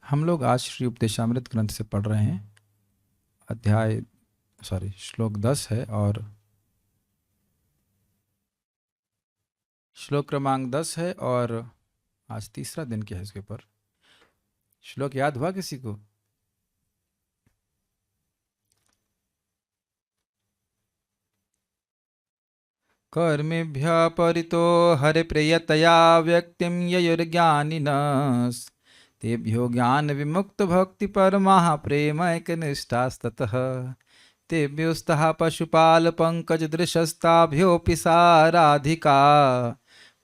हम लोग आज श्री उपदेशामृत ग्रंथ से पढ़ रहे हैं। श्लोक 10 है और श्लोक क्रमांक 10 है और आज तीसरा दिन क्या है इसके ऊपर। श्लोक याद हुआ किसी को? कर्मेभ्यः परितो हरिप्रियतया व्यक्तिं ययुर्ज्ञानिनस् तेभ्यो ज्ञान विमुक्त भक्ति परमाः प्रेमैकनिष्ठास्ततः तेभ्योस्तः पशुपाल पंकज दृशस्ताभ्योऽपि साराधिका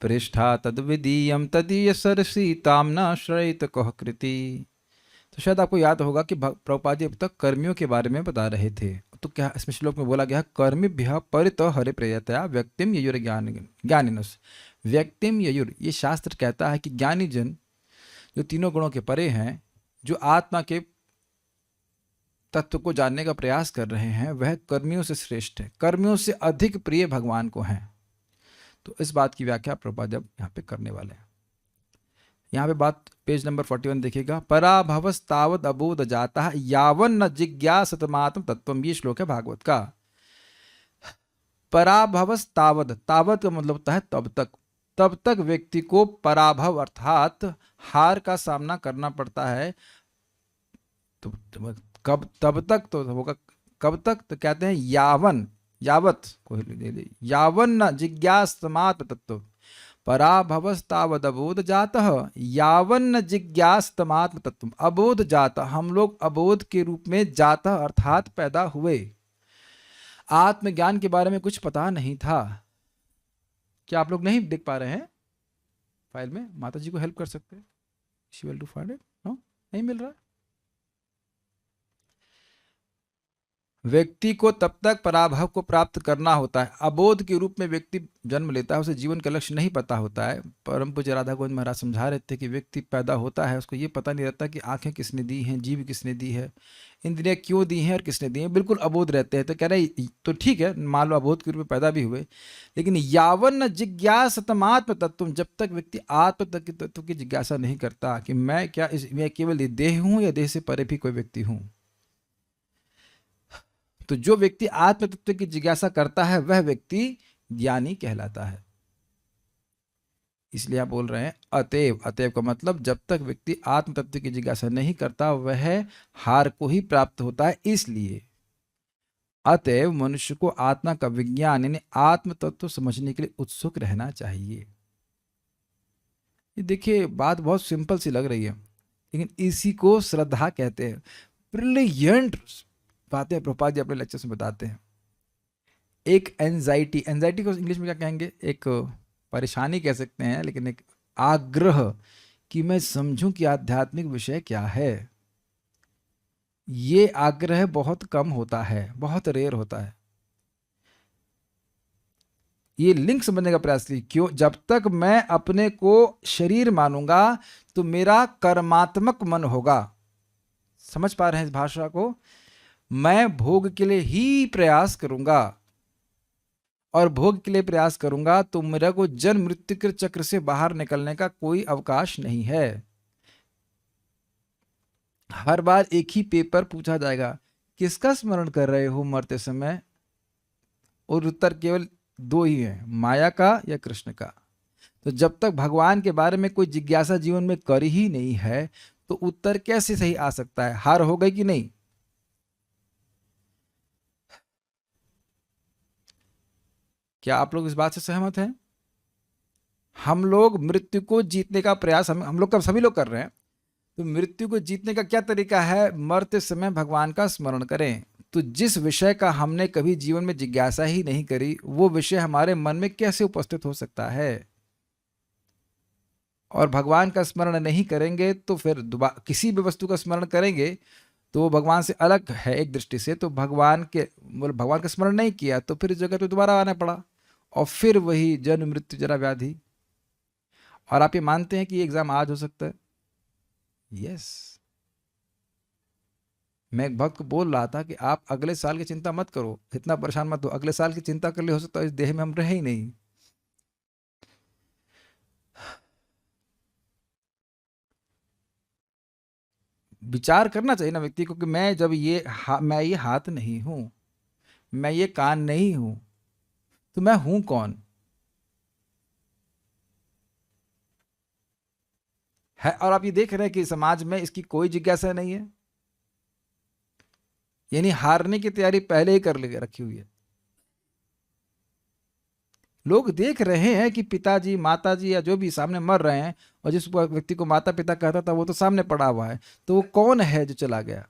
पृष्ठा तद्विदीयं तदीय सरसीतां न श्रयित कः कृति। तो शायद आपको याद होगा कि प्रभुपाद जी अब तक कर्मियों के बारे में बता रहे थे। तो क्या इसमें श्लोक में बोला गया, कर्मिभ्यः परितो हरि प्रियतया व्यक्तिम ययुर ज्ञानिनस। व्यक्तिम ययुर, ये शास्त्र कहता है कि ज्ञानी जन जो तीनों गुणों के परे हैं, जो आत्मा के तत्व को जानने का प्रयास कर रहे हैं, वह कर्मियों से श्रेष्ठ है, कर्मियों से अधिक प्रिय भगवान को हैं। तो इस बात की व्याख्या प्रभुपाद जब यहाँ पे करने वाले हैं। यहाँ पे बात पेज नंबर 41 देखिएगा। पराभवस्तावद अबोध जाता यावन न जिज्ञासतमात्म तत्वम, ये श्लोक है भागवत का। पराभवस्तावद, तावद का मतलब होता है तब तक। तब तक व्यक्ति को पराभव अर्थात हार का सामना करना पड़ता है। तो कब तब तक तो होगा, कब तक तो कहते हैं यावन, यावत को यावन न जिज्ञासतमात्म तत्व पराभवस्तावदबोध जातः यावन्न जिज्ञास्तमात्म तत्व। अबोध जाता, हम लोग अबोध के रूप में जाता अर्थात पैदा हुए। आत्मज्ञान के बारे में कुछ पता नहीं था। क्या आप लोग नहीं देख पा रहे हैं फाइल में? माता जी को हेल्प कर सकते हैं? She will do find it. No, नहीं मिल रहा। व्यक्ति को तब तक पराभव को प्राप्त करना होता है। अबोध के रूप में व्यक्ति जन्म लेता है, उसे जीवन का लक्ष्य नहीं पता होता है। परम पूज्य राधा गोविंद महाराज समझा रहे थे कि व्यक्ति पैदा होता है, उसको ये पता नहीं रहता कि आंखें किसने दी हैं, जीभ किसने दी है, इंद्रियां क्यों दी हैं और किसने दी हैं। बिल्कुल अबोध रहते हैं। तो कह रहे तो ठीक है, मान लो अबोध के रूप में पैदा भी हुए, लेकिन यावन जिज्ञासतमात्म तत्व, जब तक व्यक्ति आत्म तत्व की जिज्ञासा नहीं करता कि मैं क्या मैं केवल देह हूं या देह से परे भी कोई व्यक्ति हूं। तो जो व्यक्ति आत्म तत्व की जिज्ञासा करता है वह व्यक्ति ज्ञानी कहलाता है। इसलिए आप बोल रहे हैं अतएव। अतएव का मतलब जब तक व्यक्ति आत्म तत्व की जिज्ञासा नहीं करता वह हार को ही प्राप्त होता है। इसलिए अतएव मनुष्य को आत्मा का विज्ञान यानी आत्म तत्व समझने के लिए उत्सुक रहना चाहिए। ये देखिए बात बहुत सिंपल सी लग रही है, लेकिन इसी को श्रद्धा कहते हैं। ब्रिलियंट बातें प्रभुपाद जी अपने लेक्चर्स में बताते हैं। एक एंजाइटी, एंजाइटी को इंग्लिश में क्या कहेंगे? एक परेशानी कह सकते हैं, लेकिन एक आग्रह कि मैं समझूं कि आध्यात्मिक विषय क्या है। ये आग्रह बहुत कम होता है, बहुत रेयर होता है। ये लिंक समझने का प्रयास कीजिए। क्यों? जब तक मैं अपने को शरीर मानूंगा तो मेरा कर्मात्मक मन होगा। समझ पा रहे हैं इस भाषा को? मैं भोग के लिए ही प्रयास करूंगा, और भोग के लिए प्रयास करूंगा तो मेरा को जन्म मृत्यु के चक्र से बाहर निकलने का कोई अवकाश नहीं है। हर बार एक ही पेपर पूछा जाएगा, किसका स्मरण कर रहे हो मरते समय? और उत्तर केवल दो ही है, माया का या कृष्ण का। तो जब तक भगवान के बारे में कोई जिज्ञासा जीवन में कर ही नहीं है तो उत्तर कैसे सही आ सकता है? हार हो गई कि नहीं? क्या आप लोग इस बात से सहमत हैं? हम लोग मृत्यु को जीतने का प्रयास हम लोग का सभी लोग कर रहे हैं। तो मृत्यु को जीतने का क्या तरीका है? मरते समय भगवान का स्मरण करें। तो जिस विषय का हमने कभी जीवन में जिज्ञासा ही नहीं करी, वो विषय हमारे मन में कैसे उपस्थित हो सकता है? और भगवान का स्मरण नहीं करेंगे तो फिर किसी भी वस्तु का स्मरण करेंगे तो वो भगवान से अलग है एक दृष्टि से। तो भगवान का स्मरण नहीं किया तो फिर इस जगह पे दोबारा आना पड़ा, और फिर वही जन्म मृत्यु जरा व्याधि। और आप ये मानते हैं कि ये एग्जाम आज हो सकता है? यस। मैं एक भक्त को बोल रहा था कि आप अगले साल की चिंता मत करो, इतना परेशान मत हो। अगले साल की चिंता कर ले, हो सकता है इस देह में हम रहे ही नहीं। विचार करना चाहिए ना व्यक्ति को कि मैं जब मैं ये हाथ नहीं हूं, मैं ये कान नहीं हूं, तो मैं हूं कौन है। और आप ये देख रहे हैं कि समाज में इसकी कोई जिज्ञासा नहीं है, यानी हारने की तैयारी पहले ही कर ले रखी हुई है। लोग देख रहे हैं कि पिताजी माताजी या जो भी सामने मर रहे हैं, और जिस व्यक्ति को माता पिता कहता था वो तो सामने पड़ा हुआ है, तो वो कौन है जो चला गया।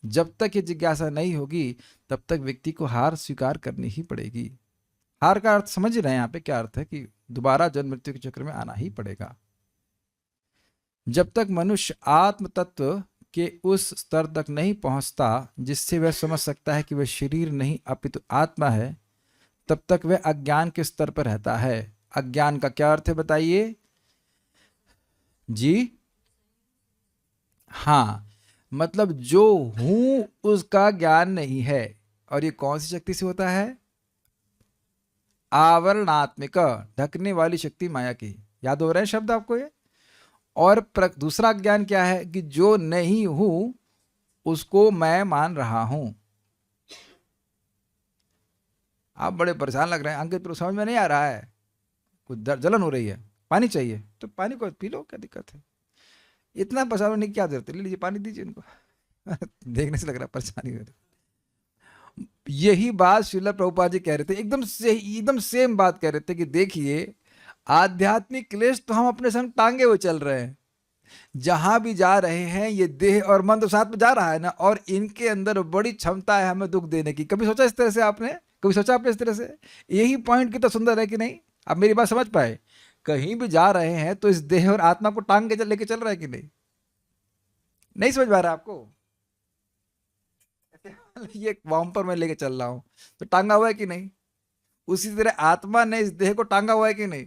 जब तक ये जिज्ञासा नहीं होगी तब तक व्यक्ति को हार स्वीकार करनी ही पड़ेगी। हार का अर्थ समझ रहे हैं यहाँ पे क्या अर्थ है, कि दोबारा जन्म मृत्यु के चक्र में आना ही पड़ेगा। जब तक मनुष्य आत्म तत्व के उस स्तर तक नहीं पहुंचता जिससे वह समझ सकता है कि वह शरीर नहीं अपितु आत्मा है, तब तक वह अज्ञान के स्तर पर रहता है। अज्ञान का क्या अर्थ है बताइए जी। हाँ, मतलब जो हूं उसका ज्ञान नहीं है। और ये कौन सी शक्ति से होता है? आवरणात्मिक, ढकने वाली शक्ति माया की। याद हो रहे हैं शब्द आपको ये? और दूसरा ज्ञान क्या है कि जो नहीं हूं उसको मैं मान रहा हूं। आप बड़े परेशान लग रहे हैं अंकित, समझ में नहीं आ रहा है, कुछ जलन हो रही है, पानी चाहिए तो पानी को पी लो, क्या दिक्कत है, इतना परेशान होने की क्या जरूरत है, ले लीजिए पानी दीजिए इनको। देखने से लग रहा है परेशानी हो रही। यही बात श्रील प्रभुपाद जी कह रहे थे, एकदम सेम बात कह रहे थे कि देखिए आध्यात्मिक क्लेश तो हम अपने संग टांगे हुए चल रहे हैं, जहां भी जा रहे हैं ये देह और मन तो साथ में जा रहा है ना, और इनके अंदर बड़ी क्षमता है हमें दुख देने की। कभी सोचा इस तरह से आपने? कभी सोचा आपने इस तरह से? यही पॉइंट कितना सुंदर है कि नहीं? आप मेरी बात समझ पाए? कहीं भी जा रहे हैं तो इस देह और आत्मा को टांग के लेके चल रहा है कि नहीं? नहीं समझ पा रहा आपको? ये वॉम्पर में लेके चल रहा हूं तो टांगा हुआ है कि नहीं? उसी तरह आत्मा ने इस देह को टांगा हुआ है कि नहीं?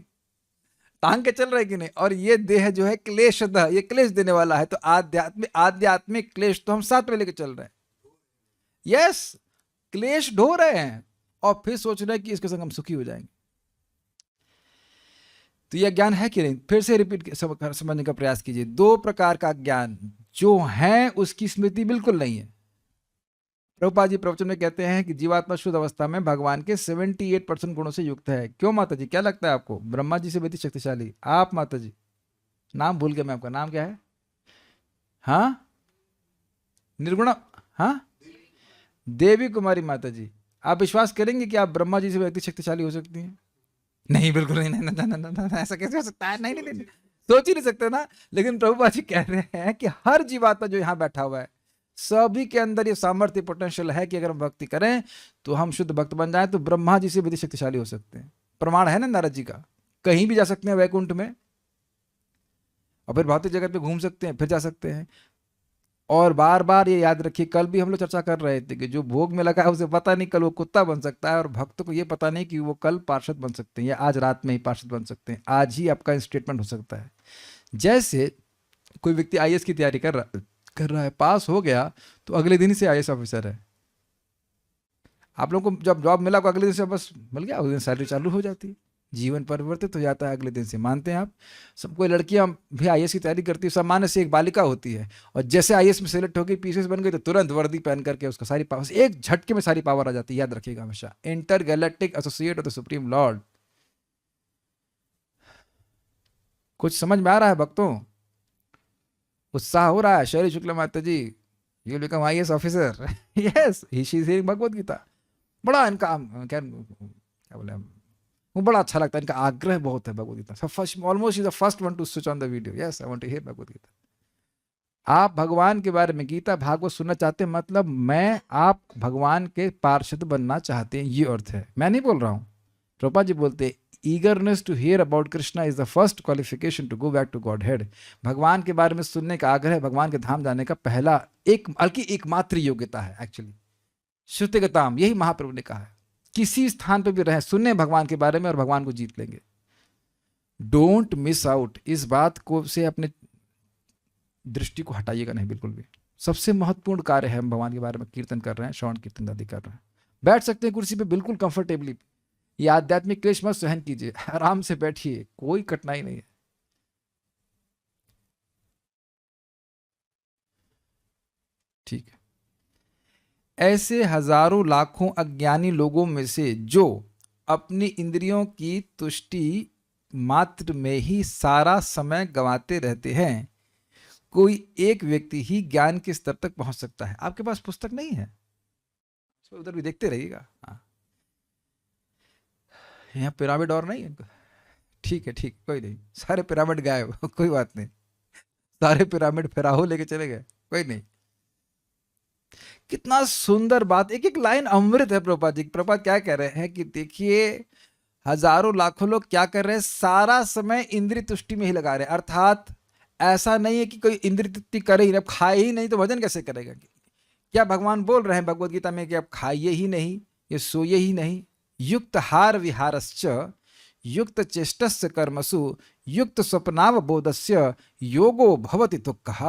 टांग के चल रहा है कि नहीं? और ये देह जो है क्लेशदह, ये क्लेश देने वाला है, तो आध्यात्मिक क्लेश तो हम साथ में लेके चल रहे हैं। यस, क्लेश ढो रहे हैं और फिर सोच रहे हैं कि इसके संग हम सुखी हो जाएंगे। तो यह ज्ञान है कि नहीं? फिर से रिपीट समझने का प्रयास कीजिए। दो प्रकार का ज्ञान जो है उसकी स्मृति बिल्कुल नहीं है। प्रभुपाद जी प्रवचन में कहते हैं कि जीवात्मा शुद्ध अवस्था में भगवान के 78% गुणों से युक्त है। क्यों माता जी, क्या लगता है आपको? ब्रह्मा जी से भी शक्तिशाली आप माता जी? नाम भूल गया मैं आपका, नाम क्या है? हाँ, निर्गुणा, हाँ, देवी कुमारी माता जी। आप विश्वास करेंगे कि आप ब्रह्मा जी से भी शक्तिशाली हो सकती हैं? नहीं, बिल्कुल नहीं, नहीं, नहीं, नहीं, नहीं, नहीं, ऐसा कैसे हो सकता है? नहीं नहीं नहीं, सोच ही नहीं सकते ना। लेकिन प्रभुपाद जी कह रहे हैं कि हर जीवात्मा जो यहाँ बैठा हुआ है, सभी के अंदर ये सामर्थ्य पोटेंशियल है कि अगर हम भक्ति करें तो हम शुद्ध भक्त बन जाएं, तो ब्रह्मा जी से भी शक्तिशाली हो सकते हैं। प्रमाण है ना नारद जी का। कहीं भी जा सकते हैं वैकुंठ में, और फिर भौतिक जगत पे घूम सकते हैं, फिर जा सकते हैं। और बार बार ये याद रखिए, कल भी हम लोग चर्चा कर रहे थे कि जो भोग में लगा है उसे पता नहीं कल वो कुत्ता बन सकता है, और भक्त को ये पता नहीं कि वो कल पार्षद बन सकते हैं या आज रात में ही पार्षद बन सकते हैं। आज ही आपका स्टेटमेंट हो सकता है। जैसे कोई व्यक्ति आईएएस की तैयारी कर रहा है, पास हो गया तो अगले दिन से आईएएस ऑफिसर है। आप लोगों को जब जॉब मिला को अगले दिन से बस मिल गया, उस दिन सैलरी चालू हो जाती है, जीवन परिवर्तित हो जाता है अगले दिन से। मानते हैं आप? सब कोई लड़कियां भी आईएएस की तैयारी करती है, सामान्य से एक बालिका होती है, और जैसे आईएएस में सेलेक्ट हो गई, पीसीएस बन गई, तो तुरंत वर्दी पहन करके उसका सारी पावर, एक झटके में सारी पावर आ जाती है। याद रखिएगा हमेशा, inter galactic associate of the supreme Lord. कुछ समझ में आ रहा है भक्तों? उत्साह हो रहा है? शैली शुक्ला माता जी, you become IAS officer. Yes, he she is Bhagavad Gita. बड़ा इनका क्या क्या बोले, वो बड़ा अच्छा लगता है, इनका आग्रह बहुत है Bhagavad Gita. First almost is the first one to switch on the video. Yes, I want to hear Bhagavad Gita. आप भगवान के बारे में गीता भागवत सुनना चाहते हैं, मतलब मैं आप भगवान के पार्षद बनना चाहते हैं, ये अर्थ है। मैं नहीं बोल रहा हूँ, प्रभुपाद जी बोलते eagerness to hear about Krishna is the first qualification to go back to Godhead. भगवान के बारे में सुनने का आग्रह भगवान के धाम जाने का पहला बल्कि एकमात्र योग्यता है एक्चुअली। श्रुतिगताम, यही महाप्रभु ने कहा है। किसी स्थान पर भी रहे, सुने भगवान के बारे में और भगवान को जीत लेंगे। डोंट मिस आउट, इस बात को से अपने दृष्टि को हटाइएगा नहीं बिल्कुल भी। सबसे महत्वपूर्ण कार्य है, हम भगवान के बारे में कीर्तन कर रहे हैं, श्रवण कीर्तन आदि कर रहे हैं। बैठ सकते हैं कुर्सी पे बिल्कुल कंफर्टेबली। ये आध्यात्मिक क्लेश मत सहन कीजिए, आराम से बैठिए, कोई कठिनाई नहीं है। ठीक है। ऐसे हजारों लाखों अज्ञानी लोगों में से जो अपनी इंद्रियों की तुष्टि मात्र में ही सारा समय गंवाते रहते हैं, कोई एक व्यक्ति ही ज्ञान के स्तर तक पहुंच सकता है। आपके पास पुस्तक नहीं है तो उधर भी देखते रहिएगा। हाँ, यहाँ पिरामिड और नहीं है? ठीक है, ठीक, कोई नहीं, सारे पिरामिड गायब कोई बात नहीं, सारे पिरामिड फिराहो लेके चले गए, कोई नहीं। कितना सुंदर बात, एक एक लाइन अमृत है प्रभुपाद जी। प्रभुपाद क्या कह रहे हैं कि देखिए, हजारों लाखों लोग क्या कर रहे हैं, सारा समय इंद्रिय तुष्टि में ही लगा रहे हैं। अर्थात ऐसा नहीं है कि कोई इंद्रिय तुष्टि करे ही नहीं, अब खाए ही नहीं तो भजन कैसे करेगा? क्या भगवान बोल रहे हैं भगवद गीता में कि अब खाइए ही नहीं, ये सोइए ही नहीं। युक्त हार विहारश्च युक्त चेष्टस्य कर्मसु युक्त स्वप्नावबोधस्य योगो भवति दुःखः।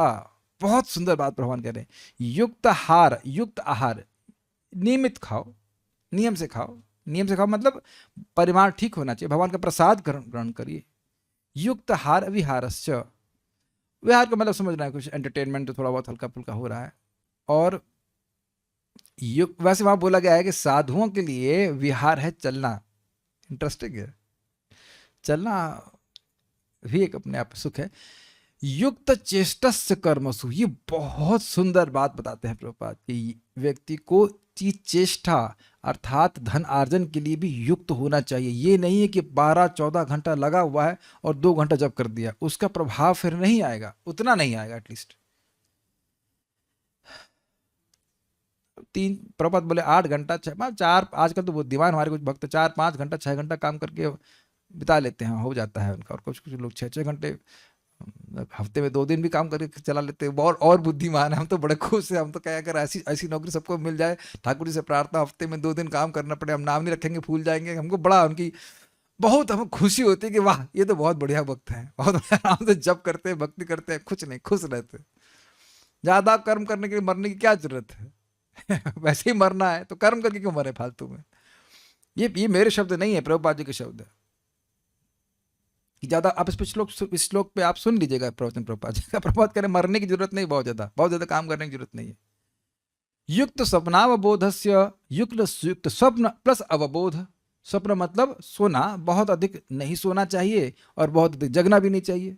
बहुत सुंदर बात भगवान कह रहे हैं। युक्त हार, युक्त आहार, नियमित खाओ, नियम से खाओ। नियम से खाओ मतलब परिमाण ठीक होना चाहिए, भगवान का प्रसाद ग्रहण करिए। युक्त हार विहारश्च, विहार का मतलब समझना है, कुछ एंटरटेनमेंट तो थोड़ा बहुत हल्का फुल्का हो रहा है। और वैसे वहां बोला गया है कि साधुओं के लिए विहार है चलना। इंटरेस्टिंग है, चलना भी एक अपने आप सुख है। युक्त चेष्टस्य कर्मसु, ये बहुत सुंदर बात बताते हैं प्रभुपाद कि व्यक्ति को चेष्टा अर्थात धन अर्जन के लिए भी युक्त होना चाहिए। ये नहीं है कि 12-14 घंटा लगा हुआ है और 2 घंटा जब कर दिया, उसका प्रभाव फिर नहीं आएगा, उतना नहीं आएगा। एटलीस्ट 3 प्रभुपाद बोले 8 घंटा 4, आजकल तो बुद्धिमान हमारे कुछ भक्त 4-5 घंटा 6 घंटा काम करके बिता लेते हैं, हो जाता है उनका। और कुछ कुछ लोग 6-6 घंटे हफ्ते में 2 दिन भी काम करके चला लेते हैं, और बुद्धिमान है। हम तो बड़े खुश हैं, हम तो क्या, अगर ऐसी नौकरी सबको मिल जाए, ठाकुर जी से प्रार्थना हफ्ते में 2 दिन काम करना पड़े, हम नाम नहीं रखेंगे, भूल जाएंगे, हमको बड़ा उनकी बहुत हमें खुशी होती है कि वाह ये तो बहुत बढ़िया भक्त हैं, बहुत आराम से जप करते हैं, भक्ति करते हैं, कुछ नहीं, खुश रहते हैं। ज्यादा कर्म करने के लिए मरने की क्या जरूरत है वैसे ही मरना है तो कर्म करके क्यों मरे फालतू में। ये मेरे शब्द नहीं है, प्रभुपाद जी के शब्द है। कि ज्यादा आप इस श्लोक पे आप सुन लीजिएगा प्रवचन प्रभुपाद जी का। प्रभुपाद कह रहे मरने की जरूरत नहीं, बहुत ज्यादा काम करने की जरूरत नहीं है। युक्त स्वप्नावबोधस्य, युक्त स्वप्न प्लस अवबोध। स्वप्न मतलब सोना, बहुत अधिक नहीं सोना चाहिए और बहुत अधिक जगना भी नहीं चाहिए।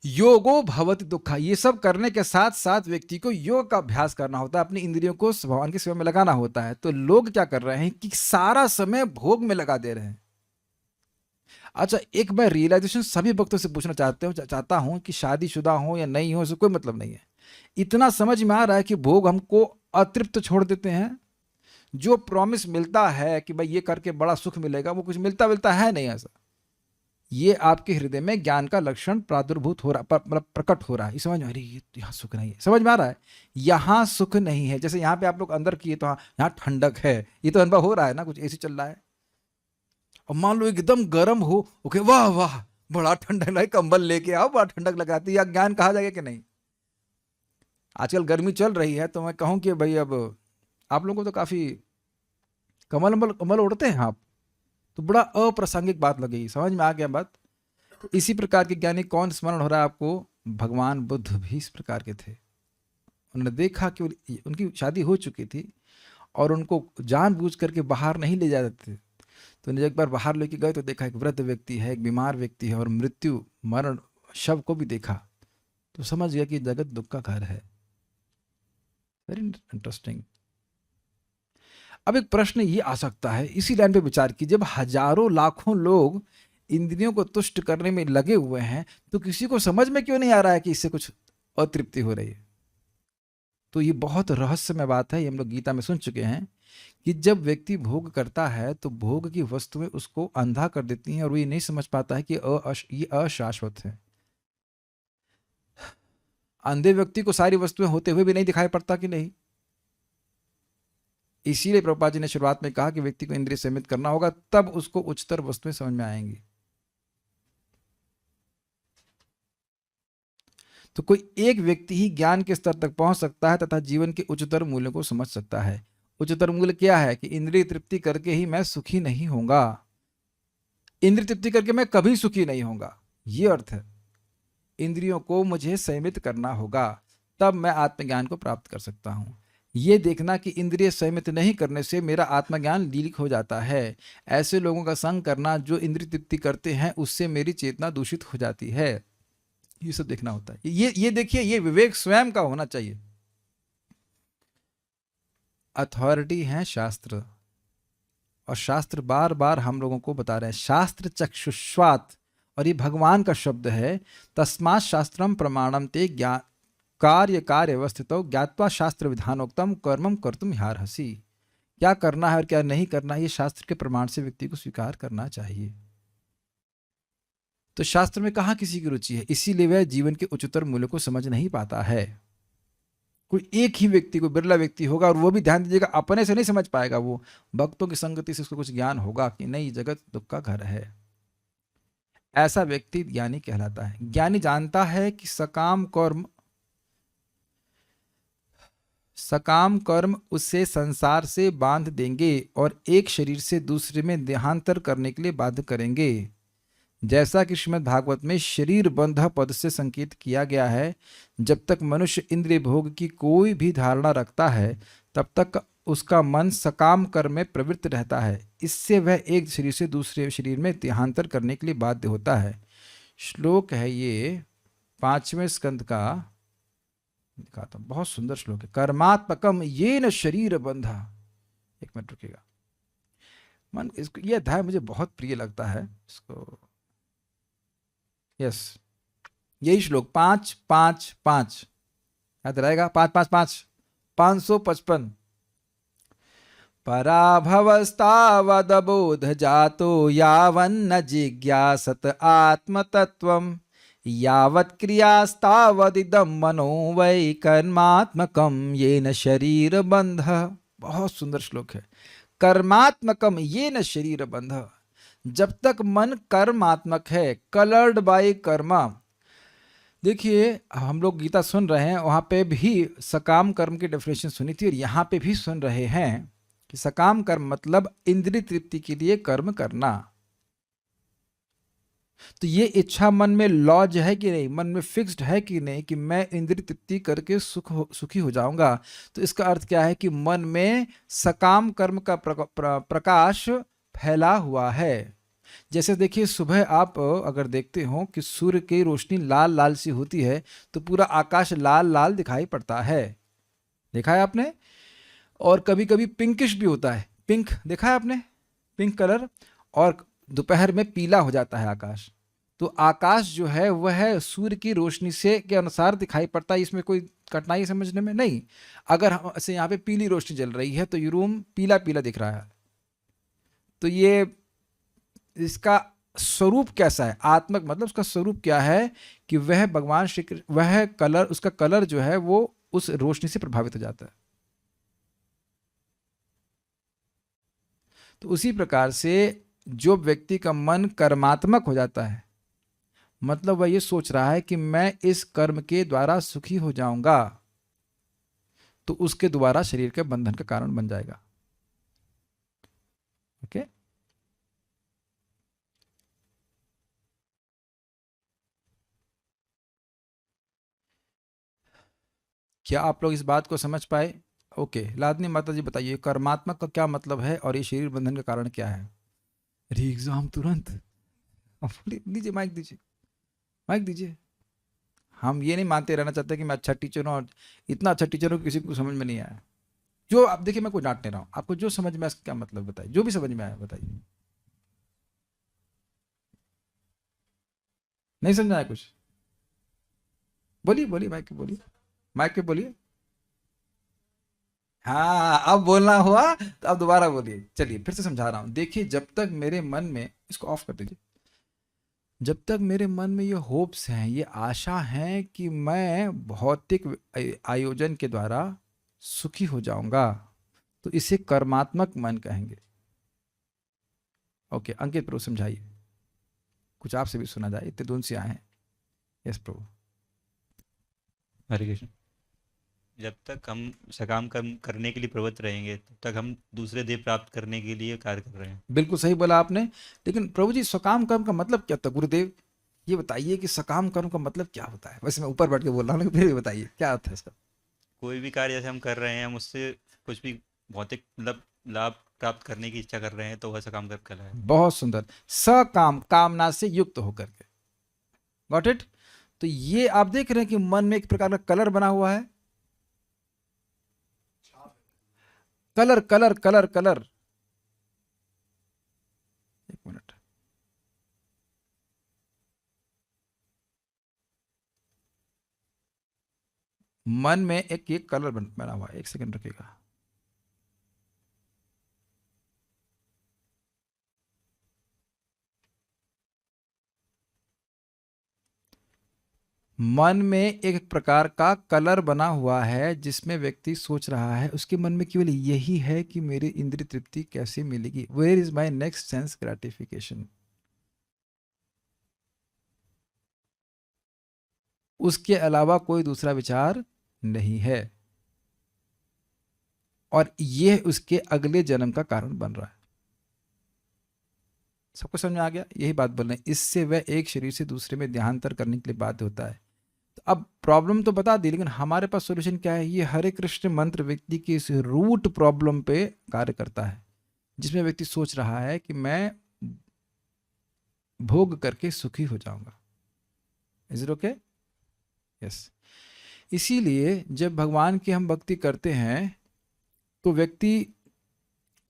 योगो भवति दुःखः, ये सब करने के साथ साथ व्यक्ति को योग का अभ्यास करना होता है, अपनी इंद्रियों को भगवान की सेवा में लगाना होता है। तो लोग क्या कर रहे हैं कि सारा समय भोग में लगा दे रहे हैं। अच्छा, एक मैं रियलाइजेशन सभी भक्तों से पूछना चाहता हूं कि शादीशुदा हो या नहीं हो, इससे कोई मतलब नहीं है। इतना समझ में आ रहा है कि भोग हमको अतृप्त छोड़ देते हैं। जो प्रॉमिस मिलता है कि भाई ये करके बड़ा सुख मिलेगा, वो कुछ मिलता है नहीं ऐसा। ये आपके हृदय में ज्ञान का लक्षण प्रादुर्भूत हो रहा, मतलब प्रकट हो रहा है। समझ में, अरे ये यहाँ सुख नहीं है, समझ में आ रहा है, यहाँ सुख नहीं है। जैसे यहाँ पे आप लोग अंदर किए तो यहाँ ठंडक है, ये तो अनुभव हो रहा है ना, कुछ एसी चल रहा है। और मान लो एकदम गर्म हो, ओके, वाह वाह बड़ा ठंडक लगे, कंबल लेके आओ, बड़ा ठंडक लगाती है, ज्ञान कहा जाएगा कि नहीं। आजकल गर्मी चल रही है तो मैं कहूं कि भाई अब आप लोगों को तो काफी कमल ओढ़ते हैं आप, तो बड़ा अप्रासंगिक बात लगेगी। समझ में आ गया बात? तो इसी प्रकार के ज्ञानी कौन स्मरण हो रहा है आपको? भगवान बुद्ध भी इस प्रकार के थे। उन्होंने देखा कि उनकी शादी हो चुकी थी और उनको जानबूझ करके बाहर नहीं ले जाते थे। तो एक बार बाहर लेके गए तो देखा एक वृद्ध व्यक्ति है, एक बीमार व्यक्ति है, और मृत्यु मरण शव को भी देखा, तो समझ गया कि जगत दुख का घर है। Very interesting. अब एक प्रश्न ये आ सकता है, इसी लाइन पे विचार की, जब हजारों लाखों लोग इंद्रियों को तुष्ट करने में लगे हुए हैं, तो किसी को समझ में क्यों नहीं आ रहा है कि इससे कुछ अतृप्ति हो रही है? तो ये बहुत रहस्यमय बात है। ये हम लोग गीता में सुन चुके हैं कि जब व्यक्ति भोग करता है तो भोग की वस्तुएं उसको अंधा कर देती हैं और वो ये नहीं समझ पाता है कि ये अशाश्वत है। अंधे व्यक्ति को सारी वस्तुएं होते हुए भी नहीं दिखाई पड़ता कि नहीं? इसीलिए प्रभुपाद जी ने शुरुआत में कहा कि व्यक्ति को इंद्रिय संयमित करना होगा, तब उसको उच्चतर वस्तुएं समझ में आएंगी। तो कोई एक व्यक्ति ही ज्ञान के स्तर तक पहुंच सकता है तथा जीवन के उच्चतर मूल्यों को समझ सकता है। उच्चतर मूल्य क्या है? कि इंद्रिय तृप्ति करके ही मैं सुखी नहीं होऊंगा, इंद्रिय तृप्ति करके मैं कभी सुखी नहीं होऊंगा, ये अर्थ है। इंद्रियों को मुझे संयमित करना होगा, तब मैं आत्मज्ञान को प्राप्त कर सकता हूँ। ये देखना कि इंद्रिय संयमित नहीं करने से मेरा आत्मज्ञान लीक हो जाता है, ऐसे लोगों का संग करना जो इंद्रिय तृप्ति करते हैं, उससे मेरी चेतना दूषित हो जाती है, ये सब देखना होता है। ये देखिए, ये विवेक स्वयं का होना चाहिए। अथॉरिटी है शास्त्र, और शास्त्र बार बार हम लोगों को बता रहे हैं, शास्त्र चक्षुष्वात, और ये भगवान का शब्द है, तस्मात् शास्त्रम प्रमाणम ते ज्ञान कार्य कार्य अवस्थितो ज्ञात्वा शास्त्र विधानोक्तम कर्मम कर्तुम ह्यार्हसि। क्या करना है और क्या नहीं करना है, ये शास्त्र के प्रमाण से व्यक्ति को स्वीकार करना चाहिए। तो शास्त्र में कहाँ किसी की रुचि है, इसीलिए वह जीवन के उच्चतर मूल्य को समझ नहीं पाता है। कोई एक ही व्यक्ति, कोई बिरला व्यक्ति होगा, और वो भी ध्यान दीजिएगा अपने से नहीं समझ पाएगा, वो भक्तों की संगति से उसको कुछ ज्ञान होगा कि नहीं जगत दुख का घर है। ऐसा व्यक्ति ज्ञानी कहलाता है। ज्ञानी जानता है कि सकाम कर्म उसे संसार से बांध देंगे और एक शरीर से दूसरे में देहांतर करने के लिए बाध्य करेंगे। जैसा कि श्रीमद् भागवत में शरीर बंध पद से संकेत किया गया है, जब तक मनुष्य इंद्रिय भोग की कोई भी धारणा रखता है, तब तक उसका मन सकाम कर्म में प्रवृत्त रहता है। इससे वह एक शरीर से दूसरे शरीर में देहांतर करने के लिए बाध्य होता है। श्लोक है ये 5वें स्कंद का, दिखाता हूं, बहुत सुंदर श्लोक है। कर्मात्मकम येन शरीर बंधा। एक मिनट रुकिएगा, मन इसको, ये अध्याय मुझे बहुत प्रिय लगता है इसको। यस, यही श्लोक 555 याद रहेगा, 555 555। पराभवस्तावदबोध जातो यावन्न जिज्ञासत आत्मतत्वम् यावत् क्रियास्तावदिदं मनो वै कर्मात्मकं येन शरीर बंध। बहुत सुंदर श्लोक है। कर्मात्मकम येन शरीर बंध, जब तक मन कर्मात्मक है, कलर्ड बाय कर्मा। देखिए, हम लोग गीता सुन रहे हैं, वहां पे भी सकाम कर्म की डेफिनेशन सुनी थी, और यहाँ पे भी सुन रहे हैं कि सकाम कर्म मतलब इंद्रिय तृप्ति के लिए कर्म करना। तो ये इच्छा मन में लॉज है कि नहीं, मन में फिक्स्ड है कि नहीं कि मैं इंद्रिय तृप्ति करके सुखी हो जाऊंगा। तो इसका अर्थ क्या है कि मन में सकाम कर्म का प्रकाश फैला हुआ है। जैसे देखिए, सुबह आप अगर देखते हो कि सूर्य की रोशनी लाल लाल सी होती है, तो पूरा आकाश लाल लाल दिखाई पड़ता है, देखा है आपने। और कभी कभी पिंकिश भी होता है, पिंक देखा है आपने, पिंक कलर। और दोपहर में पीला हो जाता है आकाश। तो आकाश जो है वह सूर्य की रोशनी से के अनुसार दिखाई पड़ता है, इसमें कोई कठिनाई समझने में नहीं। अगर हम ऐसे यहाँ पे पीली रोशनी जल रही है तो ये रूम पीला पीला दिख रहा है। तो ये इसका स्वरूप कैसा है, आत्मक मतलब उसका स्वरूप क्या है कि वह भगवान श्री कृष्ण, वह कलर, उसका कलर जो है वो उस रोशनी से प्रभावित हो जाता है। तो उसी प्रकार से जो व्यक्ति का मन कर्मात्मक हो जाता है, मतलब वह ये सोच रहा है कि मैं इस कर्म के द्वारा सुखी हो जाऊंगा, तो उसके द्वारा शरीर के बंधन का कारण बन जाएगा। ओके, क्या आप लोग इस बात को समझ पाए? ओके, लादनी माता जी बताइए, कर्मात्मक का क्या मतलब है और ये शरीर बंधन का कारण क्या है? री एग्जाम तुरंत दीजिए, माइक दीजिए, माइक दीजिए। हम ये नहीं मानते रहना चाहते कि मैं अच्छा टीचर हूँ, और इतना अच्छा टीचर हूँ किसी को समझ में नहीं आया। जो आप देखिए, मैं कोई डांट नहीं रहा हूँ आपको, जो समझ में आया क्या मतलब बताइए, जो भी समझ में आया बताइए। नहीं समझ आया कुछ? बोलिए बोलिए, माइक पे बोलिए, माइक पे बोलिए। हाँ, अब बोलना हुआ तो अब दोबारा बोलिए। चलिए फिर से समझा रहा हूँ। देखिए, जब तक मेरे मन में, इसको ऑफ कर दीजिए, जब तक मेरे मन में ये होप्स हैं, ये आशा है कि मैं भौतिक आयोजन के द्वारा सुखी हो जाऊंगा, तो इसे कर्मात्मक मन कहेंगे। ओके, अंकित प्रभु समझाइए, कुछ आपसे भी सुना जाए, इतने दूर से आए हैं। यस प्रभु। हरे कृष्ण। जब तक हम सकाम कर्म करने के लिए प्रवृत्त रहेंगे, तब तक हम दूसरे देह प्राप्त करने के लिए कार्य कर रहे हैं। बिल्कुल सही बोला आपने, लेकिन प्रभु जी सकाम कर्म का मतलब क्या था गुरुदेव? ये बताइए कि सकाम कर्म का मतलब क्या होता है? वैसे मैं ऊपर बैठ के बोल रहा हूँ, लेकिन फिर भी बताइए क्या होता है सर? कोई भी कार्य जैसे हम कर रहे हैं, हम उससे कुछ भी भौतिक मतलब लाभ प्राप्त करने की इच्छा कर रहे हैं, तो वह सकाम कर्म कहलाएगा। बहुत सुंदर। सकाम, कामना से युक्त होकर के। Got it? तो ये आप देख रहे हैं कि मन में एक प्रकार का कलर बना हुआ है। कलर कलर कलर कलर, एक मिनट। मन में एक एक कलर बना हुआ है, एक सेकंड रखिएगा। मन में एक प्रकार का कलर बना हुआ है जिसमें व्यक्ति सोच रहा है, उसके मन में केवल यही है कि मेरी इंद्रिय तृप्ति कैसे मिलेगी, where is my next sense gratification. उसके अलावा कोई दूसरा विचार नहीं है, और यह उसके अगले जन्म का कारण बन रहा है। सबको समझ में आ गया? यही बात बोल रहे हैं, इससे वह एक शरीर से दूसरे में देहांतर करने के लिए बाध्य होता है। तो अब प्रॉब्लम तो बता दी, लेकिन हमारे पास सॉल्यूशन क्या है? ये हरे कृष्ण मंत्र व्यक्ति की इस रूट प्रॉब्लम पे कार्य करता है, जिसमें व्यक्ति सोच रहा है कि मैं भोग करके सुखी हो जाऊंगा। Is it okay? यस। इसीलिए जब भगवान की हम भक्ति करते हैं तो व्यक्ति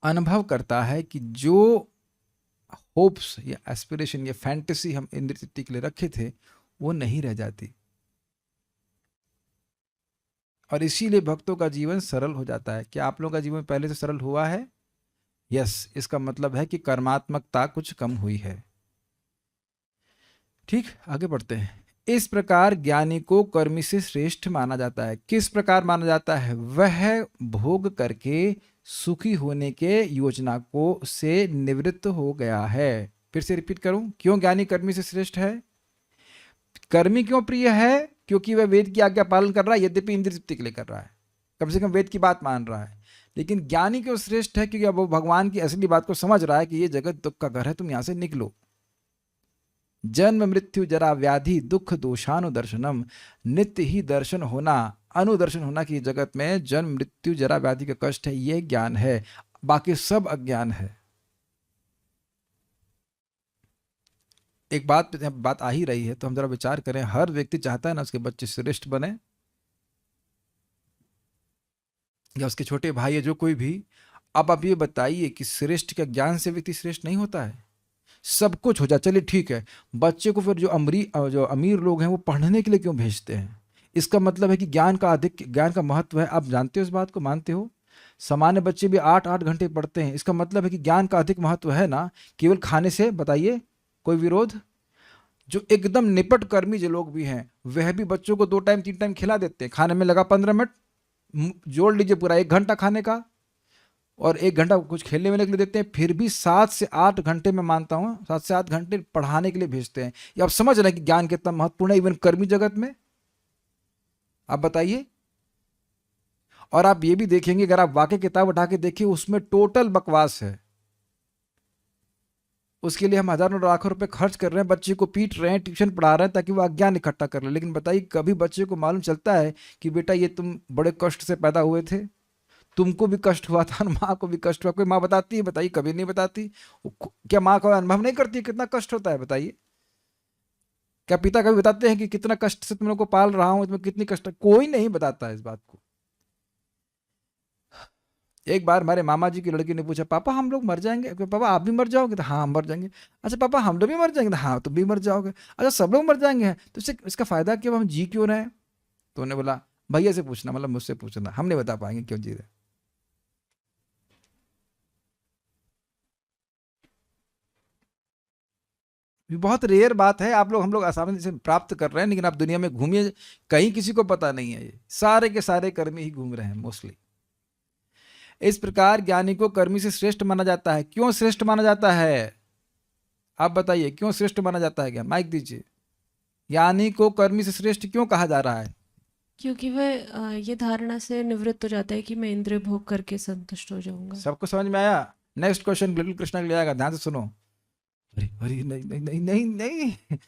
अनुभव करता है कि जो होप्स या एस्पिरेशन या फैंटेसी हम इंद्रिय तृप्ति के लिए रखे थे वो नहीं रह जाती, और इसीलिए भक्तों का जीवन सरल हो जाता है। क्या आप लोगों का जीवन पहले से सरल हुआ है? यस। इसका मतलब है कि कर्मात्मकता कुछ कम हुई है। ठीक, आगे बढ़ते हैं। इस प्रकार ज्ञानी को कर्मी से श्रेष्ठ माना जाता है। किस प्रकार माना जाता है? वह भोग करके सुखी होने के योजना को से निवृत्त हो गया है। फिर से रिपीट करूं, क्यों ज्ञानी कर्मी से श्रेष्ठ है? कर्मी क्यों प्रिय है? क्योंकि वह वेद की आज्ञा पालन कर रहा है, यद्यपि इंद्रिय तृप्ति के लिए कर रहा है, कम से कम वेद की बात मान रहा है। लेकिन ज्ञानी क्यों श्रेष्ठ है? क्योंकि अब वो भगवान की असली बात को समझ रहा है कि ये जगत दुख का घर है, तुम यहां से निकलो। जन्म मृत्यु जरा व्याधि दुख दोषानुदर्शनम, नित्य ही दर्शन होना, अनुदर्शन होना कि जगत में जन्म मृत्यु जरा व्याधि का कष्ट है, ये ज्ञान है, बाकी सब अज्ञान है। एक बात आ ही रही है तो हम जरा विचार करें। हर व्यक्ति चाहता है ना उसके बच्चे श्रेष्ठ बने, या उसके छोटे भाई है जो कोई भी। अब आप ये बताइए कि श्रेष्ठ का ज्ञान से व्यक्ति श्रेष्ठ नहीं होता है? सब कुछ हो जाए, चलिए ठीक है, बच्चे को फिर जो अमीर लोग हैं वो पढ़ने के लिए क्यों भेजते हैं? इसका मतलब है कि ज्ञान का महत्व है। आप जानते हो इस बात को, मानते हो? सामान्य बच्चे भी 8-8 घंटे पढ़ते हैं, इसका मतलब है कि ज्ञान का अधिक महत्व है ना केवल खाने से? बताइए, कोई विरोध? जो एकदम निपट कर्मी जो लोग भी हैं वह भी बच्चों को 2 टाइम 3 टाइम खिला देते हैं। खाने में लगा 15 मिनट, जोड़ लीजिए पूरा 1 घंटा खाने का, और 1 घंटा कुछ खेलने में के लिए देते हैं, फिर भी 7 से 8 घंटे में मानता हूँ 7 से 8 घंटे पढ़ाने के लिए भेजते हैं। ये आप समझ रहे हैं कि ज्ञान कितना महत्वपूर्ण है इवन कर्मी जगत में? आप बताइए। और आप ये भी देखेंगे, अगर आप वाकई किताब उठा के देखिए उसमें टोटल बकवास है। उसके लिए हम हजारों लाखों रुपए खर्च कर रहे हैं, बच्चे को पीट रहे हैं, ट्यूशन पढ़ा रहे हैं ताकि वो अज्ञान इकट्ठा कर ले। लेकिन बताइए, कभी बच्चे को मालूम चलता है कि बेटा ये तुम बड़े कष्ट से पैदा हुए थे, तुमको भी कष्ट हुआ था, माँ को भी कष्ट हुआ? कोई माँ बताती है? बताइए, कभी नहीं बताती। क्या माँ का अनुभव नहीं करती कितना कष्ट होता है? बताइए। क्या पिता कभी बताते हैं कि कितना कष्ट से तुम लोग को पाल रहा हूं, तुम्हें कितनी कष्ट? कोई नहीं बताता है इस बात को। एक बार हमारे मामा जी की लड़की ने पूछा, पापा हम लोग मर जाएंगे? पापा आप भी मर जाओगे? तो हाँ हम मर जाएंगे। अच्छा पापा हम लोग भी मर जाएंगे? तो हाँ तुम भी मर जाओगे। अच्छा सब लोग मर जाएंगे, तो इसका फायदा क्या, हम जी क्यों रहे हैं? तो उन्होंने बोला, भैया से पूछना, मतलब मुझसे पूछना, हम नहीं बता पाएंगे क्यों जी रहे। ये बहुत रेयर बात है, आप लोग हम लोग आसानी से प्राप्त कर रहे हैं, लेकिन आप दुनिया में घूमिए, कहीं किसी को पता नहीं है। ये सारे के सारे कर्मी ही घूम रहे हैं मोस्टली। इस प्रकार ज्ञानी को कर्मी से श्रेष्ठ माना जाता है। क्यों श्रेष्ठ माना जाता है? आप बताइए, क्यों श्रेष्ठ माना जाता है? क्या माइक दीजिए। ज्ञानी को कर्मी से श्रेष्ठ क्यों कहा जा रहा है? क्योंकि वह ये धारणा से निवृत्त हो जाता है कि मैं इंद्रिय भोग करके संतुष्ट हो जाऊंगा। सबको समझ में आया? नेक्स्ट क्वेश्चन लिटिल कृष्णा के लिए आएगा, ध्यान से सुनो। अरे अरे नहीं नहीं नहीं नहीं नहीं,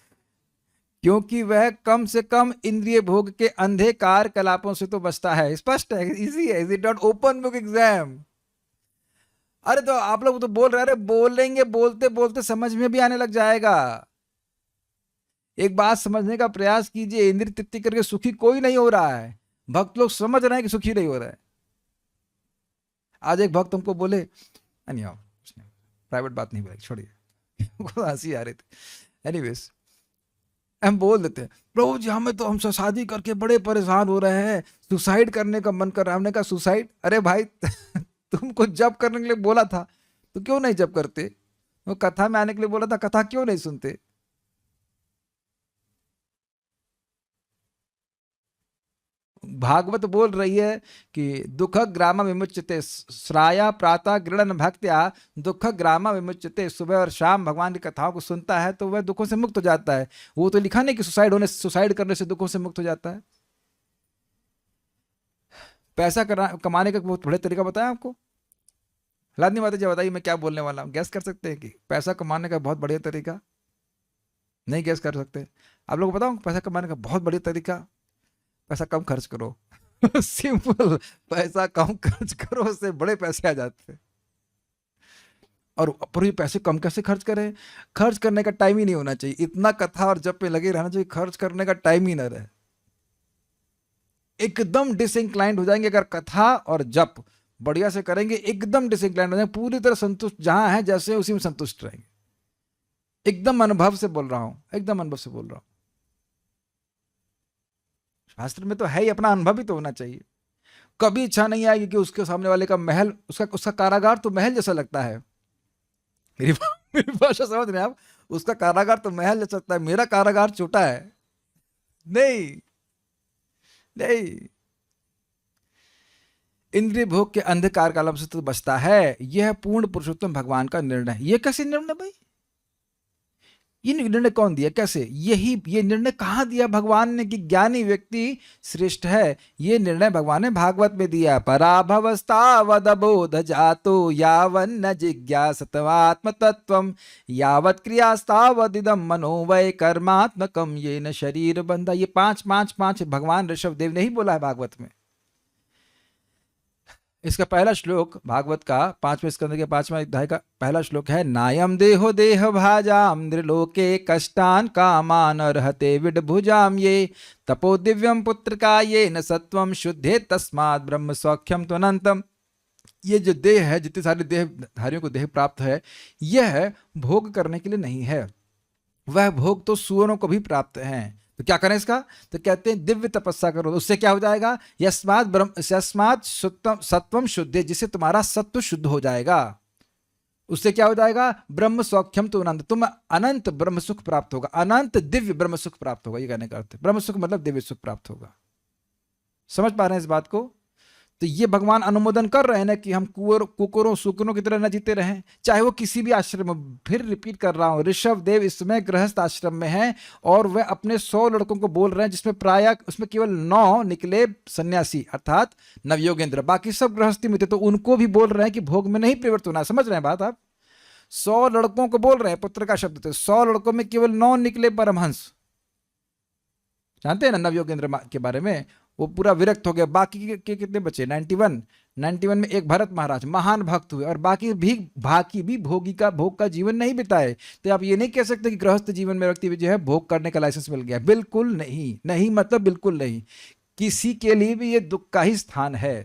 क्योंकि वह कम से कम इंद्रिय भोग के अंधे कार्यकलापों से तो बचता है। स्पष्ट है, इजी है, is it not open book exam? अरे तो आप लोग तो बोल रहे, अरे बोलेंगे, बोलते बोलते समझ में भी आने लग जाएगा। एक बात समझने का प्रयास कीजिए, इंद्रिय तृप्ति करके सुखी कोई नहीं हो रहा है। भक्त लोग समझ रहे हैं कि सुखी नहीं हो रहा है। आज एक भक्त हमको बोले, नहीं प्राइवेट बात नहीं बोले, छोड़िए, हंसी आ रही थी। एनीवेज, हम बोल देते हैं, प्रभु जी हमें तो, हमसे शादी करके बड़े परेशान हो रहे हैं, सुसाइड करने का मन कर रहा है। हमने कहा सुसाइड? अरे भाई तुमको जप करने के लिए बोला था तो क्यों नहीं जप करते? वो कथा में आने के लिए बोला था, कथा क्यों नहीं सुनते? भागवत बोल रही है कि दुख ग्राम विमुच्यते, श्राया प्रातः गृणन भक्त्या दुख ग्राम विमुच्यते। सुबह और शाम भगवान की कथाओं को सुनता है तो वह दुखों से मुक्त हो जाता है। वो तो लिखा नहीं कि सुसाइड करने से दुखों से मुक्त हो जाता है। पैसा कमाने का बहुत बड़े तरीका बताया आपको। लादनी माता जी बताइए मैं क्या बोलने वाला हूँ, गैस कर सकते हैं कि पैसा कमाने का बहुत बढ़िया तरीका? नहीं गैस कर सकते? आप लोगों को बताओ पैसा कमाने का बहुत बढ़िया तरीका? पैसा कम खर्च करो सिंपल, पैसा कम खर्च करो, उससे बड़े पैसे आ जाते हैं। और पर ये पैसे कम कैसे खर्च करें? खर्च करने का टाइम ही नहीं होना चाहिए। इतना कथा और जप पे लगे रहना चाहिए, खर्च करने का टाइम ही ना रहे। एकदम डिसइंक्लाइंड हो जाएंगे अगर कथा और जप बढ़िया से करेंगे, एकदम डिसइंक्लाइंड हो जाएंगे, पूरी तरह संतुष्ट, जहां है जैसे उसी में संतुष्ट रहेंगे। एकदम अनुभव से बोल रहा हूं, एकदम अनुभव से बोल रहा हूं। शास्त्र में तो है ही, अपना अनुभव भी तो होना चाहिए। कभी इच्छा नहीं आएगी कि उसके सामने वाले का महल, उसका कारागार तो महल जैसा लगता है। मेरी भाषा समझ रहे हैं आप? उसका कारागार तो महल जैसा लगता है, मेरा कारागार छोटा है। नहीं नहीं, इंद्रिय भोग के अंधकार कालम से तो बचता है, यह पूर्ण पुरुषोत्तम भगवान का निर्णय। ये कैसे निर्णय भाई? ये निर्णय कौन दिया, कैसे? ये निर्णय कहाँ दिया भगवान ने कि ज्ञानी व्यक्ति श्रेष्ठ है? ये निर्णय भगवान ने भागवत में दिया। पराभवस्तावद बोध जातो यावन्न जिज्ञासत्वात्म तत्वम यावत् क्रियास्तावदिदम मनोवय कर्मात्मकम ये न शरीर बंधा। ये पांच भगवान ऋषभ देव ने ही बोला है भागवत में। इसका पहला श्लोक भागवत का 5वें स्कंद के 5वें अध्याय का पहला श्लोक है, नायम देहो देह भाजाम नृलोके कष्टान कामान अर्हते विडभुजाम ये तपो दिव्यम पुत्र का ये न सत्वम शुद्धे तस्मात् ब्रह्म सौख्यम त्वनंतम। ये जो देह है, जितने सारे देहधारियों को देह प्राप्त है, यह भोग करने के लिए नहीं है। वह भोग तो सुअरों को भी प्राप्त है। तो क्या करें इसका? तो कहते हैं दिव्य तपस्या करो, उससे क्या हो जाएगा? यस्मात् सत्वम शुद्धे, जिससे तुम्हारा सत्व शुद्ध हो जाएगा। उससे क्या हो जाएगा? ब्रह्म सौख्यम तो अनंत, तुम अनंत ब्रह्म सुख प्राप्त होगा, अनंत दिव्य ब्रह्म सुख प्राप्त होगा। ये कहने का अर्थ है ब्रह्म सुख मतलब दिव्य सुख प्राप्त होगा। समझ पा रहे हैं इस बात को? तो ये भगवान अनुमोदन कर रहे हैं ना कि हम कुकुरों सुकरों की तरह न जीते रहें, चाहे वो किसी भी आश्रम में। फिर रिपीट कर रहा हूं, ऋषभ देव इस समय गृहस्थ आश्रम में हैं और वह अपने 100 लड़कों को बोल रहे हैं, जिसमें प्राय उसमें केवल 9 निकले सन्यासी अर्थात नवयोगेंद्र, बाकी सब गृहस्थी में थे। तो उनको भी बोल रहे हैं कि भोग में नहीं प्रवृत्त होना। समझ रहे हैं बात आप? 100 लड़कों को बोल रहे हैं, पुत्र का शब्द थे, 100 लड़कों में केवल 9 निकले परमहंस। जानते हैं ना नवयोगेंद्र के बारे में? वो पूरा विरक्त हो गया। बाकी के कितने बचे? 91 में एक भरत महाराज महान भक्त हुए, और बाकी भी भोग का जीवन नहीं बिताए। तो आप ये नहीं कह सकते कि गृहस्थ जीवन में व्यक्ति जो है भोग करने का लाइसेंस मिल गया। बिल्कुल नहीं, नहीं मतलब बिल्कुल नहीं। किसी के लिए भी ये दुख का ही स्थान है।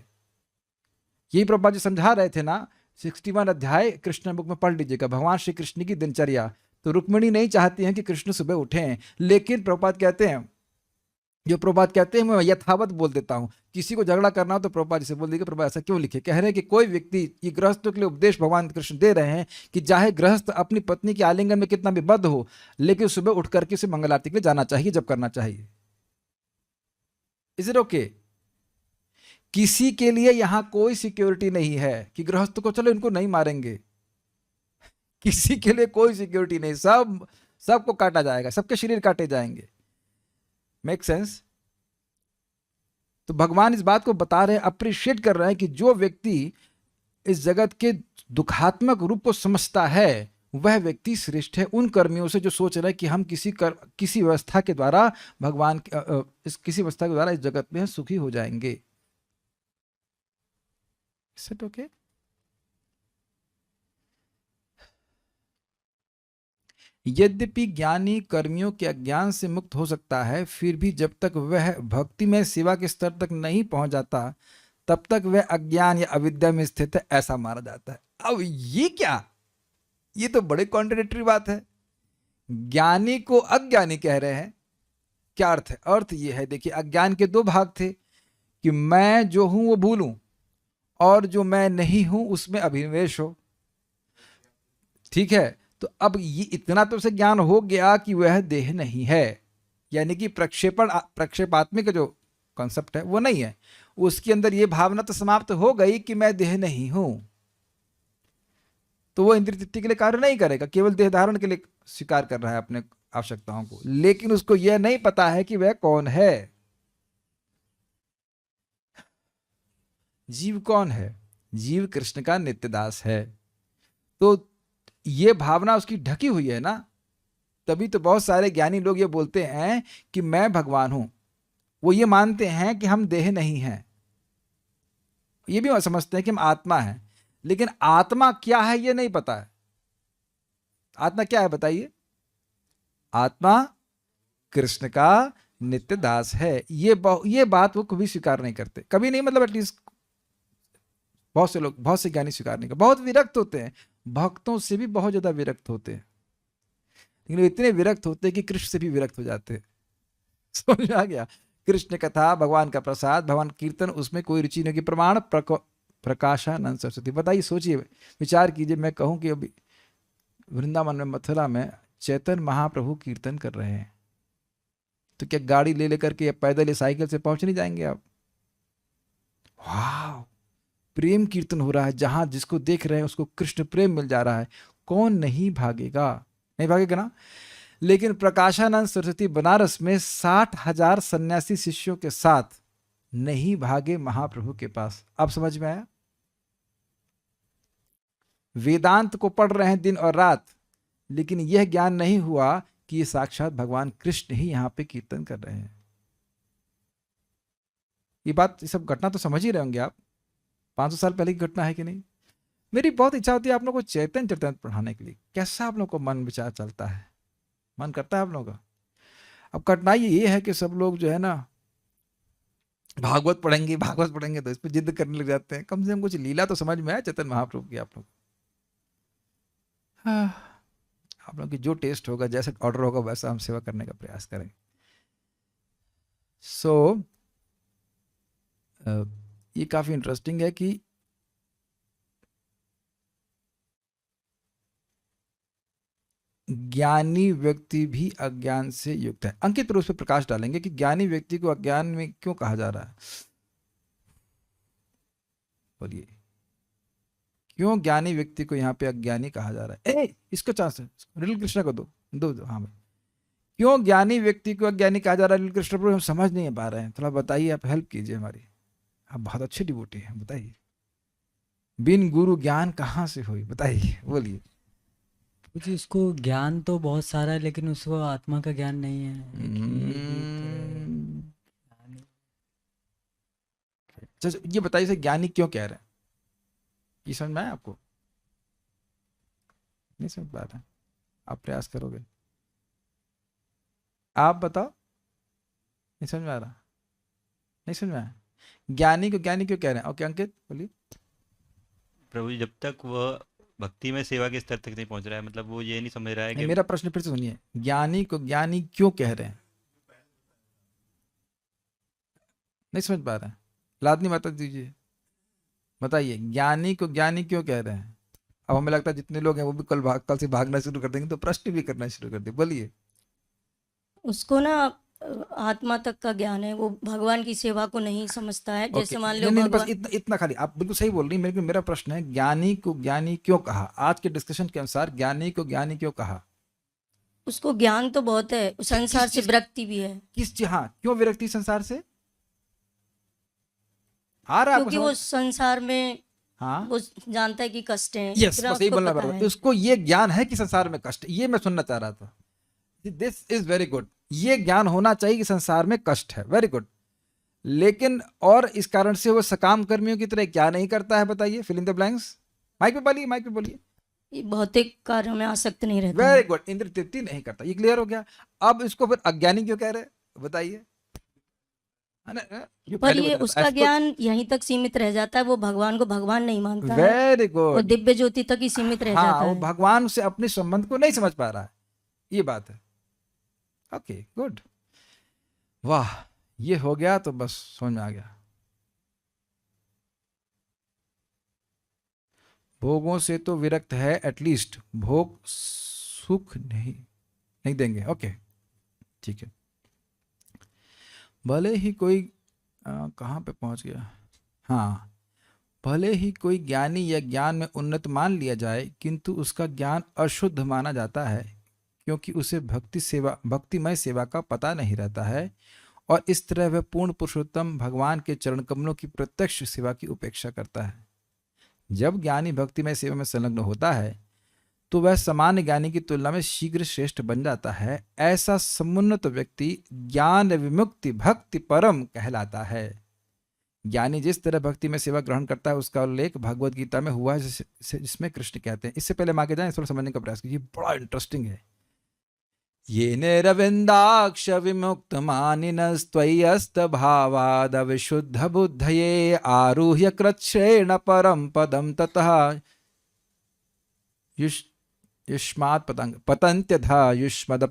यही प्रभुपाद जी समझा रहे थे ना, 61 अध्याय कृष्ण बुक में पढ़ लीजिएगा, भगवान श्री कृष्ण की दिनचर्या। तो रुक्मिणी नहीं चाहती हैं कि कृष्ण सुबह उठें, लेकिन प्रभुपाद कहते हैं, प्रभुपाद कहते हैं, मैं यथावत बोल देता हूं। किसी को झगड़ा करना हो तो प्रभुपाद जी से बोल दीजिए, प्रभुपाद ऐसा क्यों लिखे? कह रहे हैं कि कोई व्यक्ति, ये गृहस्थों के लिए उपदेश भगवान कृष्ण दे रहे हैं कि चाहे गृहस्थ अपनी पत्नी के आलिंगन में कितना भी बद्ध हो, लेकिन सुबह उठ करके उसे मंगल आरती के लिए जाना चाहिए, जब करना चाहिए। Is it okay? किसी के लिए यहां कोई सिक्योरिटी नहीं है कि गृहस्थ को चलो इनको नहीं मारेंगे। किसी के लिए कोई सिक्योरिटी नहीं, सबको काटा जाएगा, सबके शरीर काटे जाएंगे। Make sense? तो भगवान इस बात को बता रहे हैं, अप्रिशिएट कर रहे हैं कि जो व्यक्ति इस जगत के दुखात्मक रूप को समझता है, वह व्यक्ति श्रेष्ठ है उन कर्मियों से जो सोच रहे हैं कि हम किसी व्यवस्था के द्वारा भगवान किसी व्यवस्था के द्वारा इस जगत में सुखी हो जाएंगे। Is it okay? यद्यपि ज्ञानी कर्मियों के अज्ञान से मुक्त हो सकता है, फिर भी जब तक वह भक्ति में सेवा के स्तर तक नहीं पहुंच जाता तब तक वह अज्ञान या अविद्या में स्थित है, ऐसा माना जाता है। अब ये क्या, ये तो बड़े कॉन्ट्रडिक्टरी बात है। ज्ञानी को अज्ञानी कह रहे हैं, क्या अर्थ है? अर्थ ये है, देखिए अज्ञान के दो भाग थे कि मैं जो हूं वो भूलूं और जो मैं नहीं हूं उसमें अभिनिवेश हो। ठीक है, तो अब ये इतना तो उसे ज्ञान हो गया कि वह देह नहीं है, यानी कि प्रक्षेपात्मिक जो कॉन्सेप्ट है वो नहीं है, उसके अंदर ये भावना तो समाप्त हो गई कि मैं देह नहीं हूं। तो वो इंद्रिय तृप्ति के लिए कार्य नहीं करेगा, केवल देह धारण के लिए स्वीकार कर रहा है अपने आवश्यकताओं को, लेकिन उसको यह नहीं पता है कि वह कौन है। जीव कौन है? जीव कृष्ण का नित्यदास है। तो ये भावना उसकी ढकी हुई है ना, तभी तो बहुत सारे ज्ञानी लोग ये बोलते हैं कि मैं भगवान हूं। वो ये मानते हैं कि हम देह नहीं हैं, ये भी समझते हैं कि हम आत्मा हैं, लेकिन आत्मा क्या है ये नहीं पता है। आत्मा क्या है बताइए? आत्मा कृष्ण का नित्य दास है। ये बात वो कभी स्वीकार नहीं करते, कभी नहीं, मतलब एटलीस्ट बहुत से लोग, बहुत से ज्ञानी स्वीकार नहीं करते। बहुत विरक्त होते हैं, भक्तों से भी बहुत ज्यादा विरक्त होते हैं, लेकिन इतने विरक्त होते हैं कि कृष्ण से भी विरक्त हो जाते हैं। समझ आ गया? कृष्ण कथा, भगवान का प्रसाद, भगवान कीर्तन, उसमें कोई रुचि नहीं होगी। प्रमाण प्रकाशानंद सरस्वती। बताइए, सोचिए, विचार कीजिए, मैं कहूं कि अभी वृंदावन में, मथुरा में चैतन्य महाप्रभु कीर्तन कर रहे हैं, तो क्या गाड़ी ले लेकर के या पैदल या साइकिल से पहुंच नहीं जाएंगे आप? वाह, प्रेम कीर्तन हो रहा है, जहां जिसको देख रहे हैं उसको कृष्ण प्रेम मिल जा रहा है, कौन नहीं भागेगा? नहीं भागेगा ना? लेकिन प्रकाशानंद सरस्वती बनारस में 60,000 सन्यासी शिष्यों के साथ नहीं भागे महाप्रभु के पास। अब समझ में आया? वेदांत को पढ़ रहे हैं दिन और रात, लेकिन यह ज्ञान नहीं हुआ कि ये साक्षात भगवान कृष्ण ही यहां पे कीर्तन कर रहे हैं। ये बात, ये सब घटना तो समझ ही रहे होंगे आप। 500 साल पहले की घटना है कि नहीं? मेरी बहुत इच्छा होती है आप लोगों को चैतन्य चरितामृत पढ़ाने के लिए। कैसा आप लोगों को मन विचार चलता है, मन करता है आप लोगों का? अब कठिनाई ये है कि सब लोग जो है ना, भागवत पढ़ेंगे तो इस पर जिद करने लग जाते हैं। कम से कम कुछ लीला तो समझ में आए चैतन्य महाप्रभु की आप लोग। हाँ, आप लोग की जो टेस्ट होगा, जैसा ऑर्डर होगा, वैसा हम सेवा करने का प्रयास करें। सो ये काफी इंटरेस्टिंग है कि ज्ञानी व्यक्ति भी अज्ञान से युक्त है। अंकित रूप से प्रकाश डालेंगे कि ज्ञानी व्यक्ति को अज्ञान में क्यों कहा जा रहा है। बोलिए, क्यों ज्ञानी व्यक्ति को यहाँ पे अज्ञानी कहा जा रहा है? इसको चांस है, लिटिल कृष्णा को दो। हाँ भाई, क्यों ज्ञानी व्यक्ति को अज्ञानी कहा जा रहा है? लिटिल कृष्ण प्रभु हम समझ नहीं पा रहे हैं, थोड़ा बताइए, आप हेल्प कीजिए हमारी। आप बहुत अच्छे डिवोटी हैं, बताइए। बिन गुरु ज्ञान कहाँ से हुई, बताइए, बोलिए। कुछ उसको ज्ञान तो बहुत सारा है, लेकिन उसको आत्मा का ज्ञान नहीं है। ये बताइए से ज्ञानी क्यों कह रहे हैं? ये समझ में आया आपको? नहीं समझ पा रहे? आप प्रयास करोगे? आप बताओ, नहीं समझ में आ रहा? नहीं समझ में आया? ज्ञानी को ज्ञानी क्यों कह रहे हैं? ओके अंकित बोलिए। प्रभु जी, जब तक वह भक्ति में सेवा के स्तर तक नहीं पहुंच रहा है, मतलब वो ये नहीं समझ रहा है कि मेरा प्रश्न फिर से सुनिए, ज्ञानी को ज्ञानी क्यों कह रहे हैं? नहीं समझ पा रहे हैं? लादनी बता दीजिए, बताइए, ज्ञानी को ज्ञानी क्यों कह रहे हैं? अब हमें लगता है जितने लोग हैं वो भी कल से भागना शुरू कर देंगे, तो प्रश्न भी करना शुरू कर दे। बोलिए। उसको ना आत्मा तक का ज्ञान है, वो भगवान की सेवा को नहीं समझता है। जैसे मान लो नहीं, बस भगवान, इतना खाली, आप बिल्कुल सही बोल रही हैं, लेकिन मेरा प्रश्न है, ज्ञानी को ज्ञानी क्यों कहा? आज के डिस्कशन के अनुसार ज्ञानी को ज्ञानी क्यों कहा? उसको ज्ञान तो बहुत है, संसार से विरक्ति भी है। किस, हाँ, क्यों विरक्ति संसार से आ रहा है? क्योंकि वो संसार में हाँ वो जानता है कि कष्ट है, यस, इतना बस यही उसको बोलना पता बराबर, है। उसको ये ज्ञान है कि संसार में कष्ट है, ये मैं सुनना चाह रहा था। दिस इज वेरी गुड, ये ज्ञान होना चाहिए कि संसार में कष्ट है, वेरी गुड। लेकिन और इस कारण से वो सकाम कर्मियों की तरह क्या नहीं करता है, बताइए, fill in the blanks. Mic पे बोलिए, माइक पे बोलिए। ये भौतिक कार्यों में आसक्त नहीं रहता वेरी है। गुड, इंद्र तृप्ति नहीं करता, ये क्लियर हो गया। अब इसको फिर अज्ञानी क्यों कह रहे हैं, बताइए। है ना, ये पर पहले ये बता रहा था, उसका ऐसे तो ज्ञान यहीं तक सीमित रह जाता है, वो भगवान को भगवान नहीं मानता है, वेरी वो गुड। दिव्य ज्योति तक ही सीमित रह हाँ, जाता वो है। भगवान से अपने संबंध को नहीं समझ पा रहा है, ये बात है। ओके गुड, वाह, ये हो गया तो बस समझ में आ गया। भोगों से तो विरक्त है, एटलीस्ट भोग सुख नहीं देंगे। ओके ठीक है, भले ही कोई कहाँ पे पहुंच गया, हाँ, भले ही कोई ज्ञानी या ज्ञान में उन्नत मान लिया जाए, किंतु उसका ज्ञान अशुद्ध माना जाता है, क्योंकि उसे भक्तिमय सेवा का पता नहीं रहता है, और इस तरह वह पूर्ण पुरुषोत्तम भगवान के चरण कमलों की प्रत्यक्ष सेवा की उपेक्षा करता है। जब ज्ञानी भक्तिमय सेवा में संलग्न होता है तो वह सामान्य ज्ञानी की तुलना में शीघ्र श्रेष्ठ बन जाता है। ऐसा समुन्नत व्यक्ति ज्ञान विमुक्ति भक्ति परम कहलाता है। ज्ञानी जिस तरह भक्ति में सेवा ग्रहण करता है उसका उल्लेख भगवत गीता में हुआ है, जिसमें कृष्ण कहते हैं, इससे पहले हम आगे जाएं, थोड़ा समझने का प्रयास कीजिए, बड़ा इंटरेस्टिंग है। ये निरविंदाक्ष विमुक्त मानिनस्त्वय्यस्त भावाद विशुद्ध बुद्धये आरुह्य कृच्छ्रेण परम पदम ततः युष्मात् पतन्त्यधा युष्मद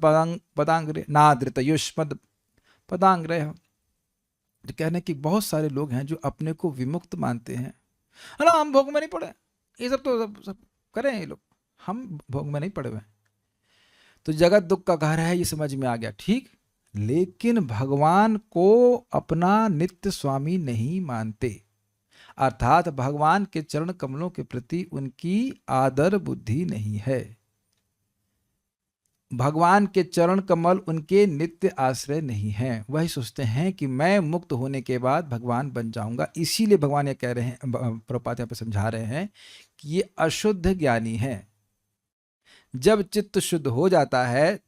पदांग्रे नादृत युष्मद पदांग्रे। जो कहने कि बहुत सारे लोग हैं जो अपने को विमुक्त मानते हैं, है ना, हम भोग में नहीं पड़े, ये सब तो सब करें ये लोग, हम भोग में नहीं पड़े हुए, तो जगत दुख का घर है, ये समझ में आ गया, ठीक। लेकिन भगवान को अपना नित्य स्वामी नहीं मानते, अर्थात भगवान के चरण कमलों के प्रति उनकी आदर बुद्धि नहीं है। भगवान के चरण कमल उनके नित्य आश्रय नहीं हैं। वही सोचते हैं कि मैं मुक्त होने के बाद भगवान बन जाऊंगा। इसीलिए भगवान ये कह रहे हैं, प्रभुपाद यहाँ पे समझा रहे हैं कि ये अशुद्ध ज्ञानी है। जब चित्त शुद्ध हो जाता है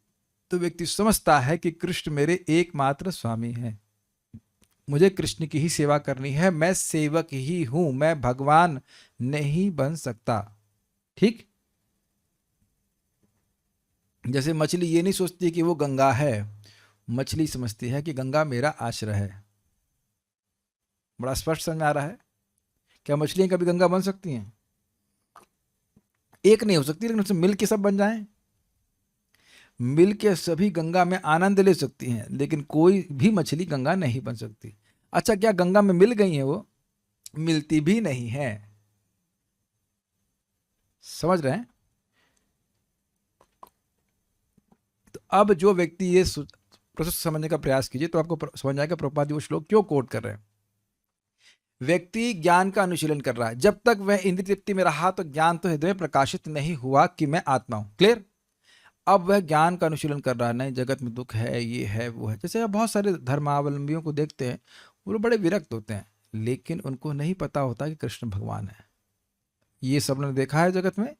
तो व्यक्ति समझता है कि कृष्ण मेरे एकमात्र स्वामी हैं, मुझे कृष्ण की ही सेवा करनी है, मैं सेवक ही हूं, मैं भगवान नहीं बन सकता। ठीक, जैसे मछली ये नहीं सोचती कि वो गंगा है, मछली समझती है कि गंगा मेरा आश्रय है। बड़ा स्पष्ट समझ में आ रहा है। क्या मछलियां कभी गंगा बन सकती हैं? एक नहीं हो सकती, लेकिन उससे मिल के सब बन जाएं, मिल के सभी गंगा में आनंद ले सकती हैं, लेकिन कोई भी मछली गंगा नहीं बन सकती। अच्छा, क्या गंगा में मिल गई हैं? वो मिलती भी नहीं है। समझ रहे हैं? तो अब जो व्यक्ति ये प्रोसेस समझने का प्रयास कीजिए तो आपको समझ आएगा प्रभुपाद जी वो श्लोक क्यों कोट कर रहे हैं। व्यक्ति ज्ञान का अनुशीलन कर रहा है, जब तक वह इंद्रिय तृप्ति में रहा तो ज्ञान तो हृदय में प्रकाशित नहीं हुआ कि मैं आत्मा हूं। क्लियर? अब वह ज्ञान का अनुशीलन कर रहा है, नहीं जगत में दुख है, ये है वो है। जैसे आप बहुत सारे धर्मावलंबियों को देखते हैं, वो बड़े विरक्त होते हैं, लेकिन उनको नहीं पता होता कि कृष्ण भगवान है। ये सब ने देखा है जगत में।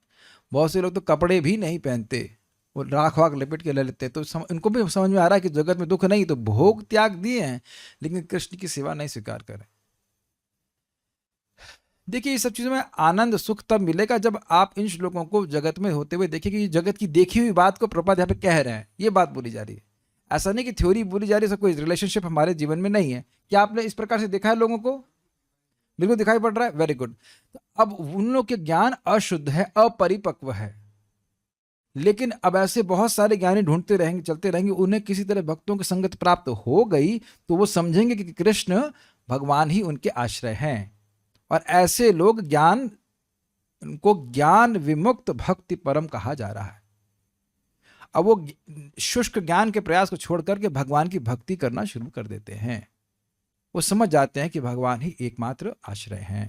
बहुत से लोग तो कपड़े भी नहीं पहनते, वो राख वाख लपेट के ले लेते हैं, तो इनको भी समझ में आ रहा है कि जगत में दुख नहीं, तो भोग त्याग दिए हैं, लेकिन कृष्ण की सेवा नहीं स्वीकार करें। देखिए, ये सब चीज़ों में आनंद सुख तब मिलेगा जब आप इन श्लोकों को जगत में होते हुए देखिए कि जगत की देखी हुई बात को प्रभुपाद यहाँ पे कह रहे हैं, ये बात बोली जा रही है। ऐसा नहीं कि थ्योरी बोली जा रही है, सब कोई रिलेशनशिप हमारे जीवन में नहीं है। क्या आपने इस प्रकार से देखा है लोगों को? बिल्कुल दिखाई पड़ रहा है, वेरी गुड। तो अब उन लोग के ज्ञान अशुद्ध है, अपरिपक्व है, लेकिन अब ऐसे बहुत सारे ज्ञानी ढूंढते रहेंगे, चलते रहेंगे, उन्हें किसी तरह भक्तों की संगत प्राप्त हो गई तो वो समझेंगे कि कृष्ण भगवान ही उनके आश्रय हैं। और ऐसे लोग उनको ज्ञान विमुक्त भक्ति परम कहा जा रहा है। अब वो शुष्क ज्ञान के प्रयास को छोड़ करके भगवान की भक्ति करना शुरू कर देते हैं। वो समझ जाते हैं कि भगवान ही एकमात्र आश्रय हैं।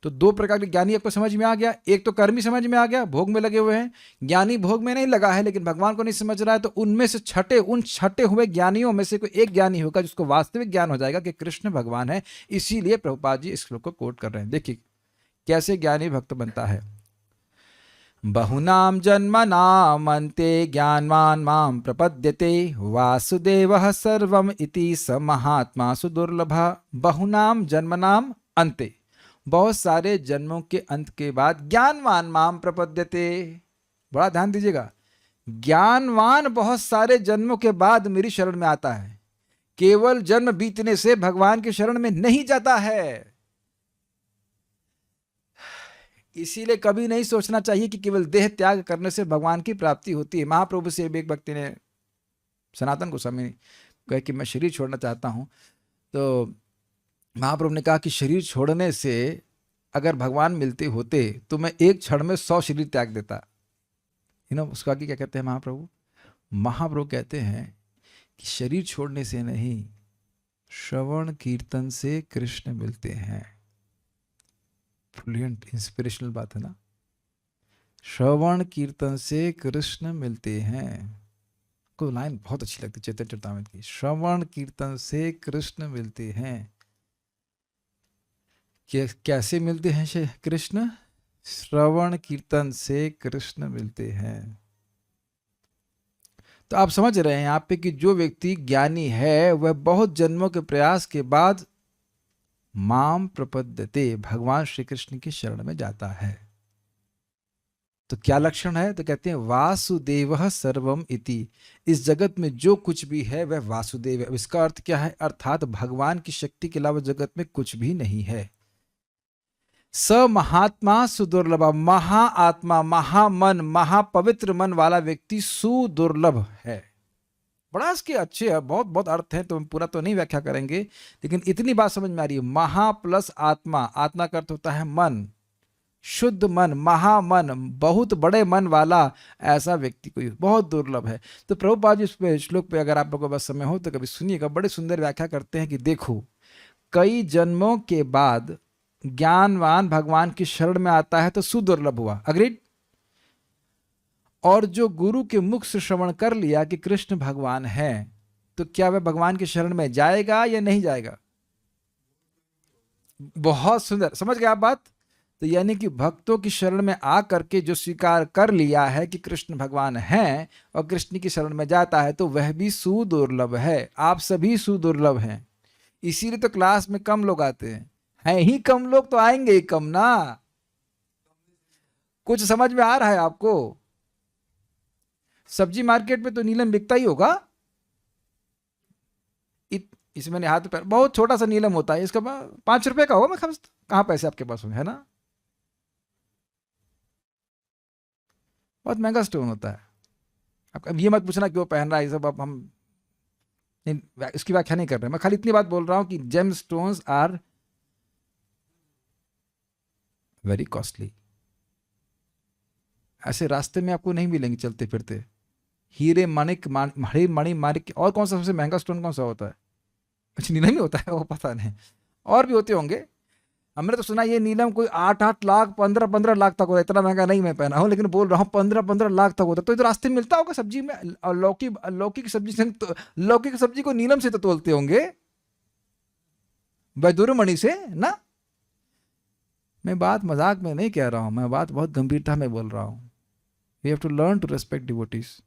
तो दो प्रकार के ज्ञानी आपको समझ में आ गया। एक तो कर्मी समझ में आ गया, भोग में लगे हुए हैं। ज्ञानी भोग में नहीं लगा है लेकिन भगवान को नहीं समझ रहा है, तो उनमें से छठे हुए ज्ञानियों में से कोई एक ज्ञानी होगा जिसको वास्तविक ज्ञान हो जाएगा कि कृष्ण भगवान है। इसीलिए प्रभुपाद जी इस श्लोक को कोट कर रहे हैं। देखिए कैसे ज्ञानी भक्त बनता है? बहुनाम जन्मनाम अन्ते ज्ञानवान माम प्रपद्यते वासुदेवः सर्वम इति स महात्मा सुदुर्लभः। बहुनाम जन्मनाम अन्ते, बहुत सारे जन्मों के अंत के बाद ज्ञानवान माम प्रपद्यते। बड़ा ध्यान दीजिएगा, ज्ञानवान बहुत सारे जन्मों के बाद मेरी शरण में आता है। केवल जन्म बीतने से भगवान की शरण में नहीं जाता है। इसीलिए कभी नहीं सोचना चाहिए कि केवल देह त्याग करने से भगवान की प्राप्ति होती है। महाप्रभु से एक व्यक्ति ने सनातन गोस्वामी कहा कि मैं शरीर छोड़ना चाहता हूं, तो महाप्रभु ने कहा कि शरीर छोड़ने से अगर भगवान मिलते होते तो मैं एक क्षण में 100 शरीर त्याग देता। उसको आगे क्या कहते हैं महाप्रभु? महाप्रभु कहते हैं कि शरीर छोड़ने से नहीं, श्रवण कीर्तन से कृष्ण मिलते हैं। ब्रिलियंट इंस्पिरेशनल बात है ना। श्रवण कीर्तन से कृष्ण मिलते हैं। को लाइन बहुत अच्छी लगती है चैतन्य चरितामृत की, श्रवण कीर्तन से कृष्ण मिलते हैं। कैसे मिलते हैं कृष्ण? श्रवण कीर्तन से कृष्ण मिलते हैं। तो आप समझ रहे हैं यहाँ पे कि जो व्यक्ति ज्ञानी है वह बहुत जन्मों के प्रयास के बाद माम प्रपद्यते, भगवान श्री कृष्ण की शरण में जाता है। तो क्या लक्षण है? तो कहते हैं वासुदेवः सर्वम इति, इस जगत में जो कुछ भी है वह वासुदेव है। इसका अर्थ क्या है? अर्थात भगवान की शक्ति के अलावा जगत में कुछ भी नहीं है। स महात्मा सुदुर्लभ, महाआत्मा, महामन, महापवित्र मन वाला व्यक्ति सुदुर्लभ है। बड़ा इसके अच्छे है, बहुत बहुत अर्थ हैं, तो हम पूरा तो नहीं व्याख्या करेंगे, लेकिन इतनी बात समझ में आ रही है। महा प्लस आत्मा, आत्मा का अर्थ होता है मन, शुद्ध मन, महामन, बहुत बड़े मन वाला ऐसा व्यक्ति कोई बहुत दुर्लभ है। तो प्रभुपाद जी इस श्लोक पे अगर आप लोगों को बस समय हो तो कभी सुनिएगा, बड़े सुंदर व्याख्या करते हैं कि देखो, कई जन्मों के बाद ज्ञानवान भगवान की शरण में आता है तो सुदुर्लभ हुआ, अग्रीड। और जो गुरु के मुख से श्रवण कर लिया कि कृष्ण भगवान है, तो क्या वह भगवान की शरण में जाएगा या नहीं जाएगा? बहुत सुंदर, समझ गए आप बात? तो यानी कि भक्तों की शरण में आ करके जो स्वीकार कर लिया है कि कृष्ण भगवान हैं और कृष्ण की शरण में जाता है, तो वह भी सुदुर्लभ है। आप सभी सुदुर्लभ हैं, इसीलिए तो क्लास में कम लोग आते हैं ही कम लोग, तो आएंगे ही कम ना। कुछ समझ में आ रहा है आपको? सब्जी मार्केट में तो नीलम बिकता ही होगा। इसमें हाथ पैर बहुत छोटा सा नीलम होता है, इसका 5 रुपए का होगा। मैं कहाँ पैसे आपके पास होंगे, है ना? बहुत महंगा स्टोन होता है। अब ये मत पूछना कि वो पहन रहा है, ये सब अब हम इसकी व्याख्या नहीं कर रहे। मैं खाली इतनी बात बोल रहा हूं कि gemstones are very costly. ऐसे रास्ते में आपको नहीं मिलेंगे चलते फिरते। हीरे माणिक, मणि माणिक। और कौन सा सबसे महंगा स्टोन कौन सा होता है? अच्छा, नीलम ही होता है, वो पता नहीं, और भी होते होंगे। हमने तो सुना ये नीलम कोई 8-8 लाख 15-15 लाख तक होता है। इतना महंगा नहीं मैं पहना हूँ, लेकिन बोल रहा हूँ 15-15 लाख तक होता है। तो इधर रास्ते में मिलता होगा सब्जी में। और लौकी की सब्जी से तो, लौकी की सब्जी को नीलम से तो तोलते होंगे, वैदुरमणि से ना। मैं बात मजाक में नहीं कह रहा हूँ, मैं बात बहुत गंभीरता में बोल रहा हूँ। We have to learn to respect devotees.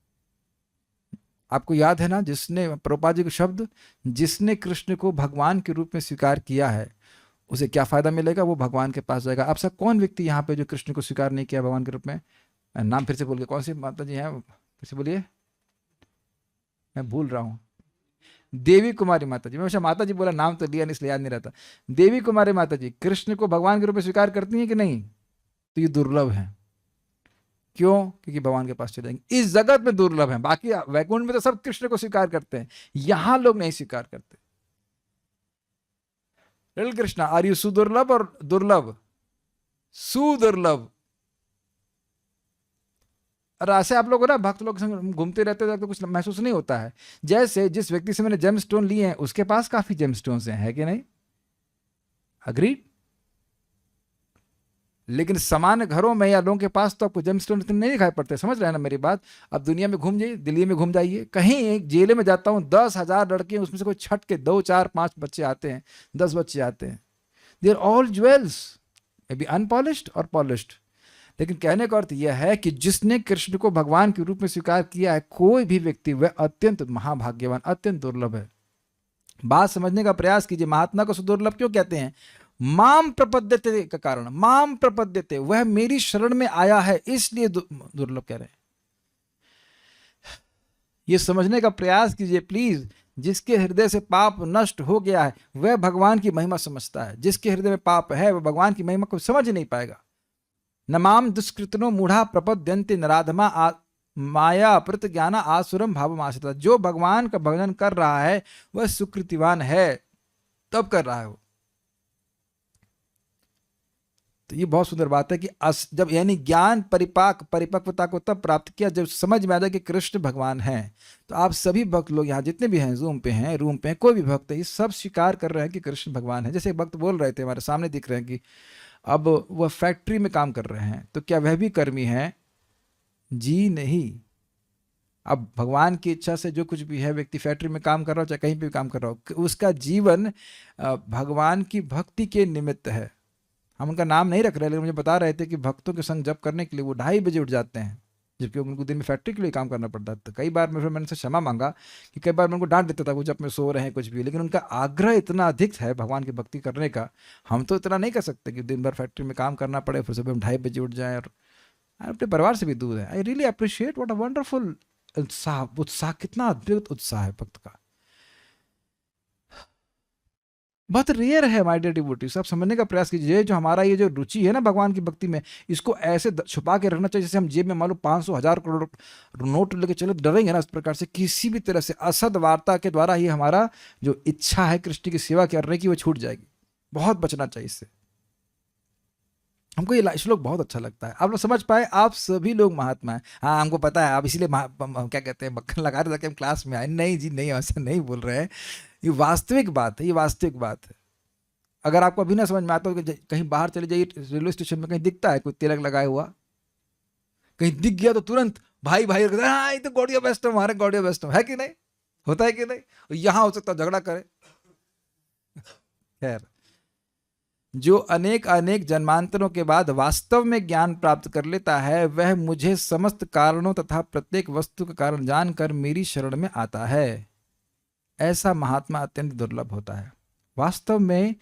आपको याद है ना, जिसने, प्रभुपाद जी के शब्द, जिसने कृष्ण को भगवान के रूप में स्वीकार किया है उसे क्या फायदा मिलेगा? वो भगवान के पास जाएगा। आप सब कौन व्यक्ति यहाँ पे जो कृष्ण को स्वीकार नहीं किया भगवान के रूप में? नाम फिर से बोलिए, कौन सी माता जी हैं? फिर से बोलिए, मैं भूल रहा हूँ। देवी कुमारी माता जी। मैं हमेशा माता जी बोला, नाम तो लिया नहीं इसलिए याद नहीं रहता। देवी कुमारी माता जी कृष्ण को भगवान के रूप में स्वीकार करती हैं कि नहीं? तो ये दुर्लभ है। क्यों? क्योंकि भगवान के पास चले जाएंगे। इस जगत में दुर्लभ है, बाकी वैकुंठ में तो सब कृष्ण को स्वीकार करते हैं, यहां लोग नहीं स्वीकार करते। लिटिल कृष्णा, आर यू सुदुर्लभ और दुर्लभ? सुदुर्लभ। और ऐसे आप लोग ना भक्त लोग संग घूमते रहते हैं तो कुछ महसूस नहीं होता है। जैसे जिस व्यक्ति से मैंने जेम स्टोन लिए हैं उसके पास काफी जेम स्टोन्स हैं, है कि नहीं? अग्रीड। लेकिन सामान्य घरों में या लोगों के पास तो आपको जेम स्टोन इतने नहीं दिखाई पड़ते। समझ रहे हैं ना मेरी बात? अब दुनिया में घूम जाइए, दिल्ली में घूम जाइए, कहीं एक जेल में जाता हूँ, 10,000 लड़के हैं, उसमें से कोई छठ के 2, 4, 5 बच्चे आते हैं, 10 बच्चे आते हैं। They are all jewels, may be unpolished और पॉलिश्ड, लेकिन कहने का अर्थ यह है कि जिसने कृष्ण को भगवान के रूप में स्वीकार किया है, कोई भी व्यक्ति, वह अत्यंत महाभाग्यवान, अत्यंत दुर्लभ है। बात समझने का प्रयास कीजिए, महात्मा को दुर्लभ क्यों कहते हैं? माम प्रपद्यते का कारण, माम प्रपद्यते, वह मेरी शरण में आया है, इसलिए दुर्लभ कह रहे हैं। ये समझने का प्रयास कीजिए प्लीज। जिसके हृदय से पाप नष्ट हो गया है वह भगवान की महिमा समझता है, जिसके हृदय में पाप है वह भगवान की महिमा को समझ नहीं पाएगा। नमाम दुष्कृतनो मूढ़ा प्रपद्यन्ते नराधमा माया अपृत ज्ञाना आसुरम भावम आश्रिता। जो भगवान का भजन कर रहा है वह सुकृतिवान है, तब कर रहा है वो। तो ये बहुत सुंदर बात है कि जब यानी ज्ञान परिपक्वता को तब प्राप्त किया जब समझ में आ जाए कि कृष्ण भगवान हैं। तो आप सभी भक्त लोग यहाँ जितने भी हैं, जूम पे हैं, रूम पे हैं, कोई भी भक्त है, ये सब स्वीकार कर रहे हैं कि कृष्ण भगवान है। जैसे एक भक्त बोल रहे थे, हमारे सामने दिख रहे हैं कि अब वह फैक्ट्री में काम कर रहे हैं, तो क्या वह भी कर्मी है? जी नहीं। अब भगवान की इच्छा से जो कुछ भी है, व्यक्ति फैक्ट्री में काम कर रहा हो चाहे कहीं भी काम कर रहा हो, उसका जीवन भगवान की भक्ति के निमित्त है। हम उनका नाम नहीं रख रहे, लेकिन मुझे बता रहे थे कि भक्तों के संग जप करने के लिए वो 2:30 बजे उठ जाते हैं, जबकि उनको दिन में फैक्ट्री के लिए काम करना पड़ता था। तो कई बार मैंने उनसे क्षमा मांगा कि कई बार मैं उनको डांट देता था वो जब में सो रहे हैं कुछ भी, लेकिन उनका आग्रह इतना अधिक है भगवान की भक्ति करने का, हम तो इतना नहीं कर सकते कि दिन भर फैक्ट्री में काम करना पड़े, फिर सुबह हम 2:30 बजे उठ जाएँ और अपने परिवार से भी दूर है। I really appreciate what a wonderful उत्साह, कितना अद्भुत उत्साह है भक्त का। बहुत रेयर है माय डियर डिवोटीज। आप समझने का प्रयास कीजिए, जो हमारा ये जो रुचि है ना भगवान की भक्ति में, इसको ऐसे छुपा के रखना चाहिए जैसे हम जेब में मान लो 500 1000 करोड़ नोट लेके चले, डरेंगे ना इस प्रकार से किसी भी तरह से असद वार्ता के द्वारा ही हमारा जो इच्छा है कृष्ण की सेवा करने की वो छूट जाएगी। बहुत बचना चाहिए इससे। हमको ये श्लोक बहुत अच्छा लगता है। आप लोग समझ पाए? आप सभी लोग महात्मा हैं। हाँ हमको पता है, आप इसीलिए क्या कहते हैं मक्खन लगा रहे ताकि हम क्लास में आए। नहीं जी नहीं, ऐसा नहीं बोल रहे हैं। ये वास्तविक बात है, ये वास्तविक बात है। अगर आपको अभी ना समझ में आता हो कि कहीं बाहर चले जाइए, रेलवे स्टेशन में कहीं दिखता है कोई तिलक लगाए हुआ, कहीं दिख गया तो तुरंत भाई भाई हाँ ये तो गौड़िया वैष्णव, हमारे गौड़िया वैष्णव है कि नहीं, होता है कि नहीं? यहाँ हो सकता झगड़ा करे। खैर, जो अनेक अनेक जन्मांतरों के बाद वास्तव में ज्ञान प्राप्त कर लेता है वह मुझे समस्त कारणों तथा प्रत्येक वस्तु का कारण जानकर मेरी शरण में आता है। ऐसा महात्मा अत्यंत दुर्लभ होता है। वास्तव में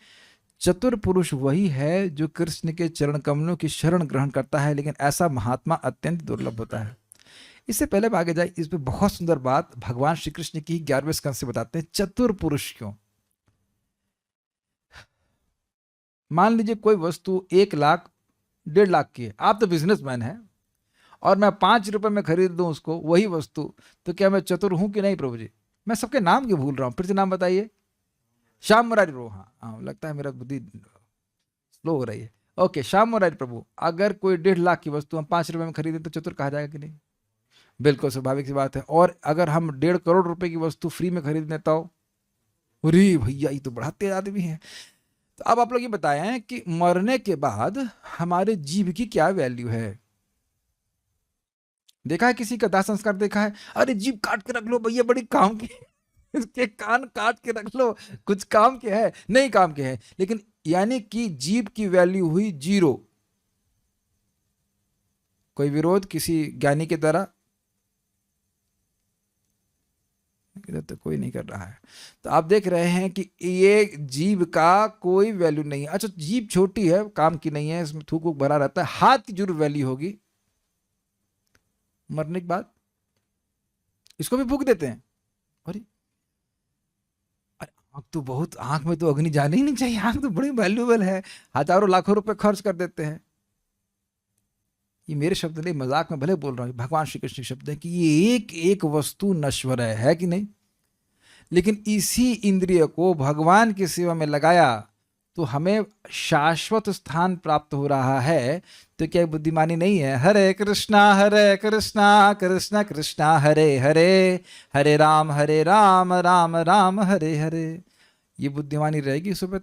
चतुर पुरुष वही है जो कृष्ण के चरण कमलों की शरण ग्रहण करता है, लेकिन ऐसा महात्मा अत्यंत दुर्लभ होता है। इससे पहले आगे जाए, इस पे बहुत सुंदर बात भगवान श्री कृष्ण की 11वें स्कंद से बताते हैं। चतुर पुरुष क्यों? मान लीजिए कोई वस्तु 1 लाख 1.5 लाख की है, आप तो बिजनेसमैन हैं और मैं 5 रुपए में खरीद दूं उसको वही वस्तु, तो क्या मैं चतुर हूं कि नहीं प्रभु जी? मैं सबके नाम क्यों भूल रहा हूं, फिर से नाम बताइए। श्याम मुरारी रो, हाँ लगता है मेरा बुद्धि स्लो हो रही है। ओके, श्याम मुरारी प्रभु, अगर कोई 1.5 लाख की वस्तु हम 5 रुपए में खरीदें तो चतुर कहा जाएगा कि नहीं? बिल्कुल स्वाभाविक सी बात है। और अगर हम 1.5 करोड़ रुपए की वस्तु फ्री में खरीद लेता हो, अरे भैया ये तो बड़ा तेज आदमी है। तो अब आप लोग ये बताएं कि मरने के बाद हमारे जीव की क्या वैल्यू है? देखा है किसी का दाह संस्कार देखा है? अरे जीव काट के रख लो भैया, बड़ी काम की, इसके कान काट के रख लो, कुछ काम के है? नहीं काम के है। लेकिन यानी कि जीव की वैल्यू हुई 0। कोई विरोध किसी ज्ञानी के द्वारा? तो कोई नहीं कर रहा है। तो आप देख रहे हैं कि ये जीव का कोई वैल्यू नहीं है। अच्छा, जीव छोटी है, काम की नहीं है, इसमें थूक वूक भरा रहता है, हाथ की जरूर वैल्यू होगी मरने के बाद। इसको भी फूक देते हैं। अरे आंख तो बहुत, आंख में तो अग्नि जाने ही नहीं चाहिए, आंख तो बड़ी वैल्यूबल है, हजारों लाखों रुपए खर्च कर देते हैं। ये मेरे शब्द नहीं, मजाक में भले बोल रहा हूँ, भगवान श्री कृष्ण के शब्द है कि ये एक एक वस्तु नश्वर है कि नहीं? लेकिन इसी इंद्रिय को भगवान की सेवा में लगाया तो हमें शाश्वत स्थान प्राप्त हो रहा है। तो क्या बुद्धिमानी नहीं है? हरे कृष्णा कृष्णा कृष्णा हरे हरे, हरे राम राम राम हरे हरे। ये बुद्धिमानी रहेगी सुबह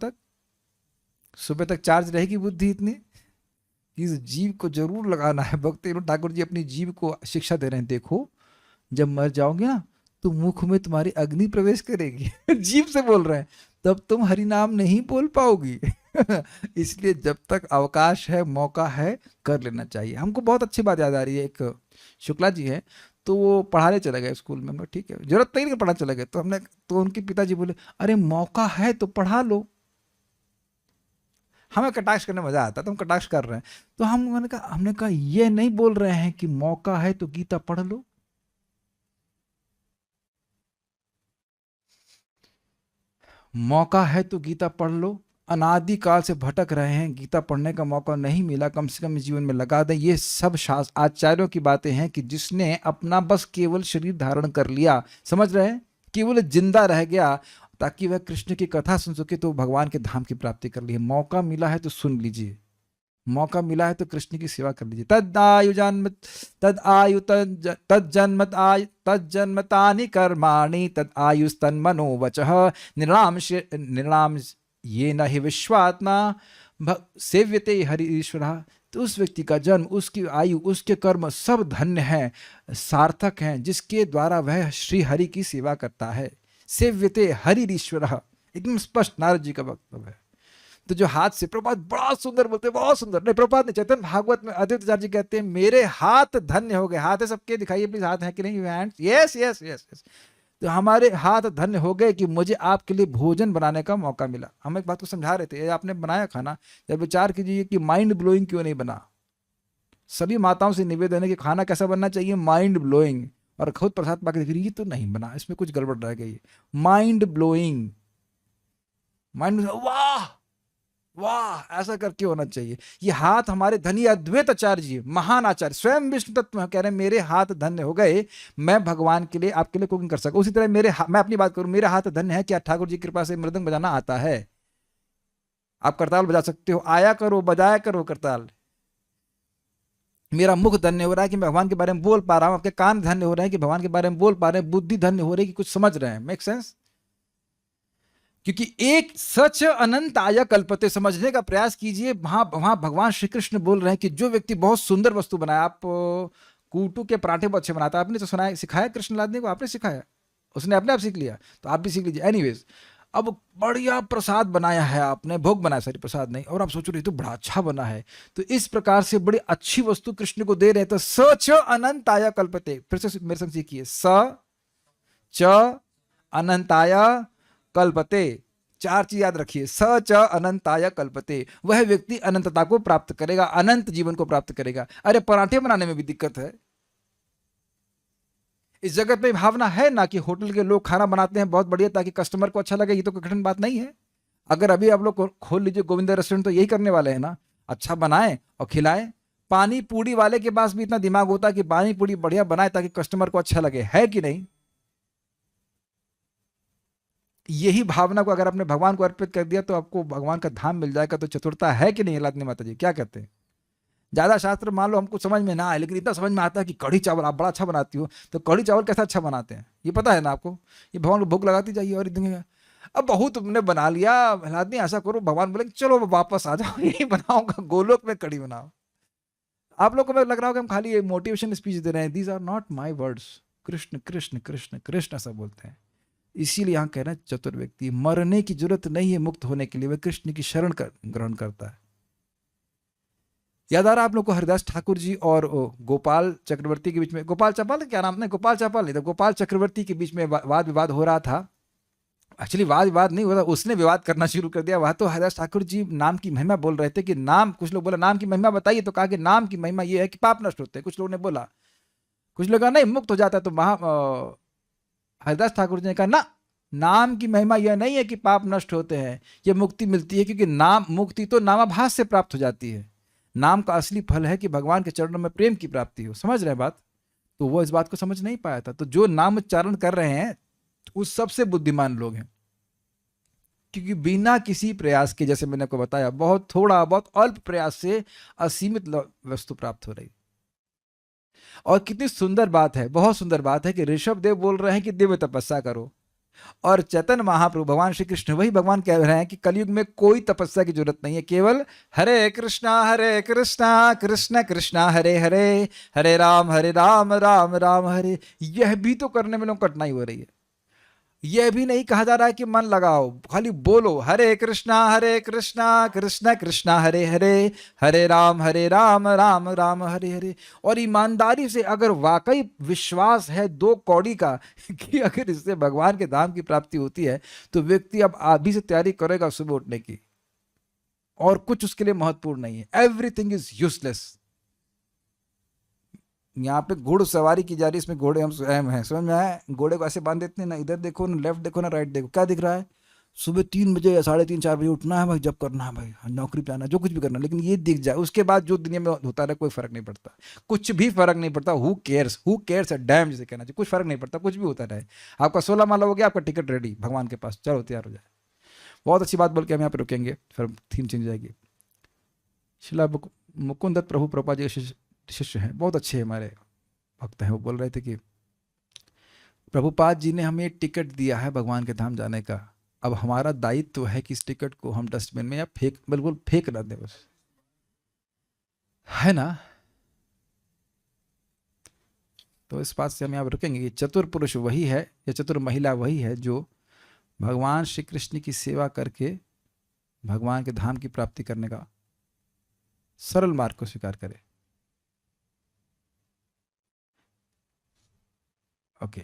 तक चार्ज रहेगी बुद्धि इतनी। इस जीव को जरूर लगाना है। भक्ति ठाकुर जी अपनी जीव को शिक्षा दे रहे हैं, देखो जब मर जाओगे ना तो मुख में तुम्हारी अग्नि प्रवेश करेगी। जीव से बोल रहे हैं, तब तुम हरि नाम नहीं बोल पाओगी। इसलिए जब तक अवकाश है, मौका है, कर लेना चाहिए। हमको बहुत अच्छी बात याद आ रही है, एक शुक्ला जी है, तो वो पढ़ाने चले गए स्कूल में। हमने ठीक है, जरूरत नहीं कि पढ़ाने चले गए, तो उनके पिताजी बोले अरे मौका है तो पढ़ा लो। हमें कटाक्ष करने में मजा आता है, तो हम कटाक्ष कर रहे हैं। तो हमने कहा ये नहीं बोल रहे हैं कि मौका है तो गीता पढ़ लो। मौका है तो गीता पढ़ लो। अनादि काल से भटक रहे हैं, गीता पढ़ने का मौका नहीं मिला, कम से कम इस जीवन में लगा दें। ये सब शास्त्र आचार्यों की बातें हैं कि जिसने अपना बस केवल शरीर धारण कर लिया, समझ रहे हैं, केवल जिंदा रह गया ताकि वह कृष्ण की कथा सुन सके, तो भगवान के धाम की प्राप्ति कर ली है। मौका मिला है तो सुन लीजिए, मौका मिला है तो कृष्ण की सेवा कर लीजिए। तज्जन्मतानि कर्माणि तद आयुस्तन्मनो वचः निर्णाम ये न हि विश्वात्मा सेव्यते हरि ईश्वरः। तो उस व्यक्ति का जन्म, उसकी आयु, उसके कर्म सब धन्य हैं, सार्थक हैं, जिसके द्वारा वह श्री हरि की सेवा करता है। सेव्यते हरि ईश्वरः, एकदम स्पष्ट नारद जी का वक्तव्य है। तो जो हाथ से, प्रभुपाद बड़ा सुंदर बोलते हैं, बहुत सुंदर। नहीं, प्रभुपाद ने चैतन्य भागवत में अद्वैत आचार्य जी कहते हैं मेरे हाथ धन्य हो गए। हाथ है सबके, दिखाइए प्लीज, हाथ है कि नहीं? Hands, yes yes yes yes. तो हमारे हाथ धन्य हो गए कि मुझे आपके लिए भोजन बनाने का मौका मिला। हम एक बात को समझा रहे थे, ये आपने बनाया खाना, जब विचार कीजिए कि माइंड ब्लोइंग क्यों नहीं बना। सभी माताओं से निवेदन है कि खाना कैसा बनना चाहिए? Mind blowing. और खुद प्रसाद पाके देख रही, ये तो नहीं बना, इसमें कुछ गड़बड़ रह गई। माइंड ब्लोइंग, माइंड, वाह वाह, ऐसा करके होना चाहिए। ये हाथ हमारे धनी अद्वैत आचार्य जी, महान आचार्य, स्वयं विष्णु तत्व कह रहे हैं मेरे हाथ धन्य हो गए, मैं भगवान के लिए, आपके लिए कुकिंग कर सकूं। उसी तरह मैं अपनी बात करूं, मेरे हाथ धन्य है, क्या ठाकुर जी की कृपा से मृदंग बजाना आता है? आप करताल बजा सकते हो, आया करो, बजाया करो करताल। मेरा मुख धन्य हो रहा है कि मैं भगवान के बारे में बोल पा रहा हूं, आपके कान धन्य हो रहे हैं कि भगवान के बारे में बोल पा रहे हैं, बुद्धि धन्य हो रही है कि कुछ समझ रहे हैं। Make sense? क्योंकि एक सच अनंत आया कल्पते, समझने का प्रयास कीजिए। वहां भगवान श्री कृष्ण बोल रहे हैं कि जो व्यक्ति बहुत सुंदर वस्तु बनाया, आप कूटू के पराठे बहुत अच्छे बनाता है, आपने तो सुनाया, सिखाया कृष्ण लादने को, आपने सिखाया, उसने अपने आप सीख लिया, तो आप भी सीख लीजिए। एनीवेज, अब बढ़िया प्रसाद बनाया है आपने, भोग बनाया, सॉरी प्रसाद नहीं, और आप सोचो रहे तो बड़ा अच्छा बना है, तो इस प्रकार से बड़ी अच्छी वस्तु कृष्ण को दे रहे हैं। तो सच अनंताय कल्पते, फिर से मेरे संग सीखिए, स च अनंताय कल्पते, चार चीज याद रखिए। स च अनंताय कल्पते, वह व्यक्ति अनंतता को प्राप्त करेगा, अनंत जीवन को प्राप्त करेगा। अरे पराठे बनाने में भी दिक्कत है। इस जगत में भावना है ना कि होटल के लोग खाना बनाते हैं बहुत बढ़िया ताकि कस्टमर को अच्छा लगे, ये तो कोई कठिन बात नहीं है। अगर अभी आप लोग खोल लीजिए गोविंदा रेस्टोरेंट, तो यही करने वाले हैं ना, अच्छा बनाएं और खिलाएं। पानी पूड़ी वाले के पास भी इतना दिमाग होता है कि पानी पूड़ी बढ़िया बनाए ताकि कस्टमर को अच्छा लगे, है कि नहीं? यही भावना को अगर आपने भगवान को अर्पित कर दिया तो आपको भगवान का धाम मिल जाएगा। तो चतुरता है कि नहीं लादनी माता जी, क्या कहते हैं? ज्यादा शास्त्र मान लो हमको समझ में ना आए, लेकिन इतना समझ में आता है कि कढ़ी चावल आप बड़ा अच्छा बनाती हो, तो कढ़ी चावल कैसा अच्छा बनाते हैं ये पता है ना आपको? ये भगवान को भोग लगाती जाइए और इतने, अब बहुत तुमने बना लिया लादनी, ऐसा करो, भगवान बोले चलो वापस आ जाओ, यही बनाऊंगा, गोलोक में कढ़ी बनाओ। आप लोग को लग रहा होगा हम खाली मोटिवेशन स्पीच दे रहे हैं। These are not my words. Krishna Krishna Krishna Krishna ऐसा बोलते हैं। इसीलिए यहाँ कह रहे हैं चतुर व्यक्ति, मरने की जरूरत नहीं है मुक्त होने के लिए, वह कृष्ण की शरण ग्रहण करता है। याद आ रहा आप लोग को हरिदास ठाकुर जी और गोपाल चक्रवर्ती के बीच में, गोपाल चपाल क्या नाम है, गोपाल चपाल नहीं था, गोपाल चक्रवर्ती के बीच में वाद विवाद हो रहा था। एक्चुअली वाद विवाद नहीं हो रहा, उसने विवाद करना शुरू कर दिया। वह तो हरिदास ठाकुर जी नाम की महिमा बोल रहे थे कि नाम, कुछ लोग बोला नाम की महिमा बताइए, तो कहा कि नाम की महिमा ये है कि पाप नष्ट होते हैं। कुछ लोगों ने बोला, कुछ लोग नहीं मुक्त हो जाता है। तो वहां हरिदास ठाकुर जी ने कहा ना, नाम की महिमा यह नहीं है कि पाप नष्ट होते हैं, यह मुक्ति मिलती है, क्योंकि नाम, मुक्ति तो नामाभास से प्राप्त हो जाती है। नाम का असली फल है कि भगवान के चरणों में प्रेम की प्राप्ति हो। समझ रहे बात? तो वो इस बात को समझ नहीं पाया था। तो जो नाम उच्चारण कर रहे हैं उस सबसे बुद्धिमान लोग हैं, क्योंकि बिना किसी प्रयास के, जैसे मैंने आपको बताया, बहुत थोड़ा, बहुत अल्प प्रयास से असीमित वस्तु प्राप्त हो रही। और कितनी सुंदर बात है, बहुत सुंदर बात है कि ऋषभ देव बोल रहे हैं कि दिव्य तपस्या करो, और चैतन्य महाप्रभु भगवान श्री कृष्ण, वही भगवान कह रहे हैं कि कलयुग में कोई तपस्या की जरूरत नहीं है, केवल हरे कृष्णा कृष्ण कृष्णा हरे हरे, हरे राम राम राम हरे। यह भी तो करने में लोग कठिनाई हो रही है। यह भी नहीं कहा जा रहा है कि मन लगाओ, खाली बोलो हरे कृष्णा कृष्ण कृष्णा हरे हरे, हरे राम राम राम हरे हरे। और ईमानदारी से अगर वाकई विश्वास है दो कौड़ी का कि अगर इससे भगवान के धाम की प्राप्ति होती है, तो व्यक्ति अब अभी से तैयारी करेगा सुबह उठने की, और कुछ उसके लिए महत्वपूर्ण नहीं है। Everything is useless. यहाँ पे घोड़ सवारी की जा रही है, इसमें घोड़े हम स्वयं हैं, समझ में आया? घोड़े को ऐसे बांध देते हैं ना, इधर देखो ना लेफ्ट देखो ना राइट देखो, क्या दिख रहा है? सुबह 3 बजे या 3:30 4 बजे उठना है भाई, जब करना है भाई, नौकरी पे आना, जो कुछ भी करना है, लेकिन ये दिख जाए, उसके बाद जो दुनिया में होता रहे कोई फर्क नहीं पड़ता, कुछ भी फर्क नहीं पड़ता। हु केयर्स डैम जिसे कहना चाहिए, कुछ फर्क नहीं पड़ता, कुछ भी होता रहे। आपका 16 माला हो गया, आपका टिकट रेडी भगवान के पास, चलो तैयार हो जाए। बहुत अच्छी बात बोल के हम यहाँ पे रुकेंगे, फिर थीम चेंज जाएगी। शिला मुकुंद दत्त प्रभु प्रभुपाद जी के शिष्य हैं, बहुत अच्छे हमारे भक्त हैं। वो बोल रहे थे कि प्रभुपाद जी ने हमें टिकट दिया है भगवान के धाम जाने का, अब हमारा दायित्व है कि इस टिकट को हम डस्टबिन में या बिल्कुल फेंक ना दें, बस, है ना? तो इस बात से हम यहाँ रुकेंगे कि चतुर पुरुष वही है या चतुर महिला वही है जो भगवान श्री कृष्ण की सेवा करके भगवान के धाम की प्राप्ति करने का सरल मार्ग को स्वीकार करे। ओके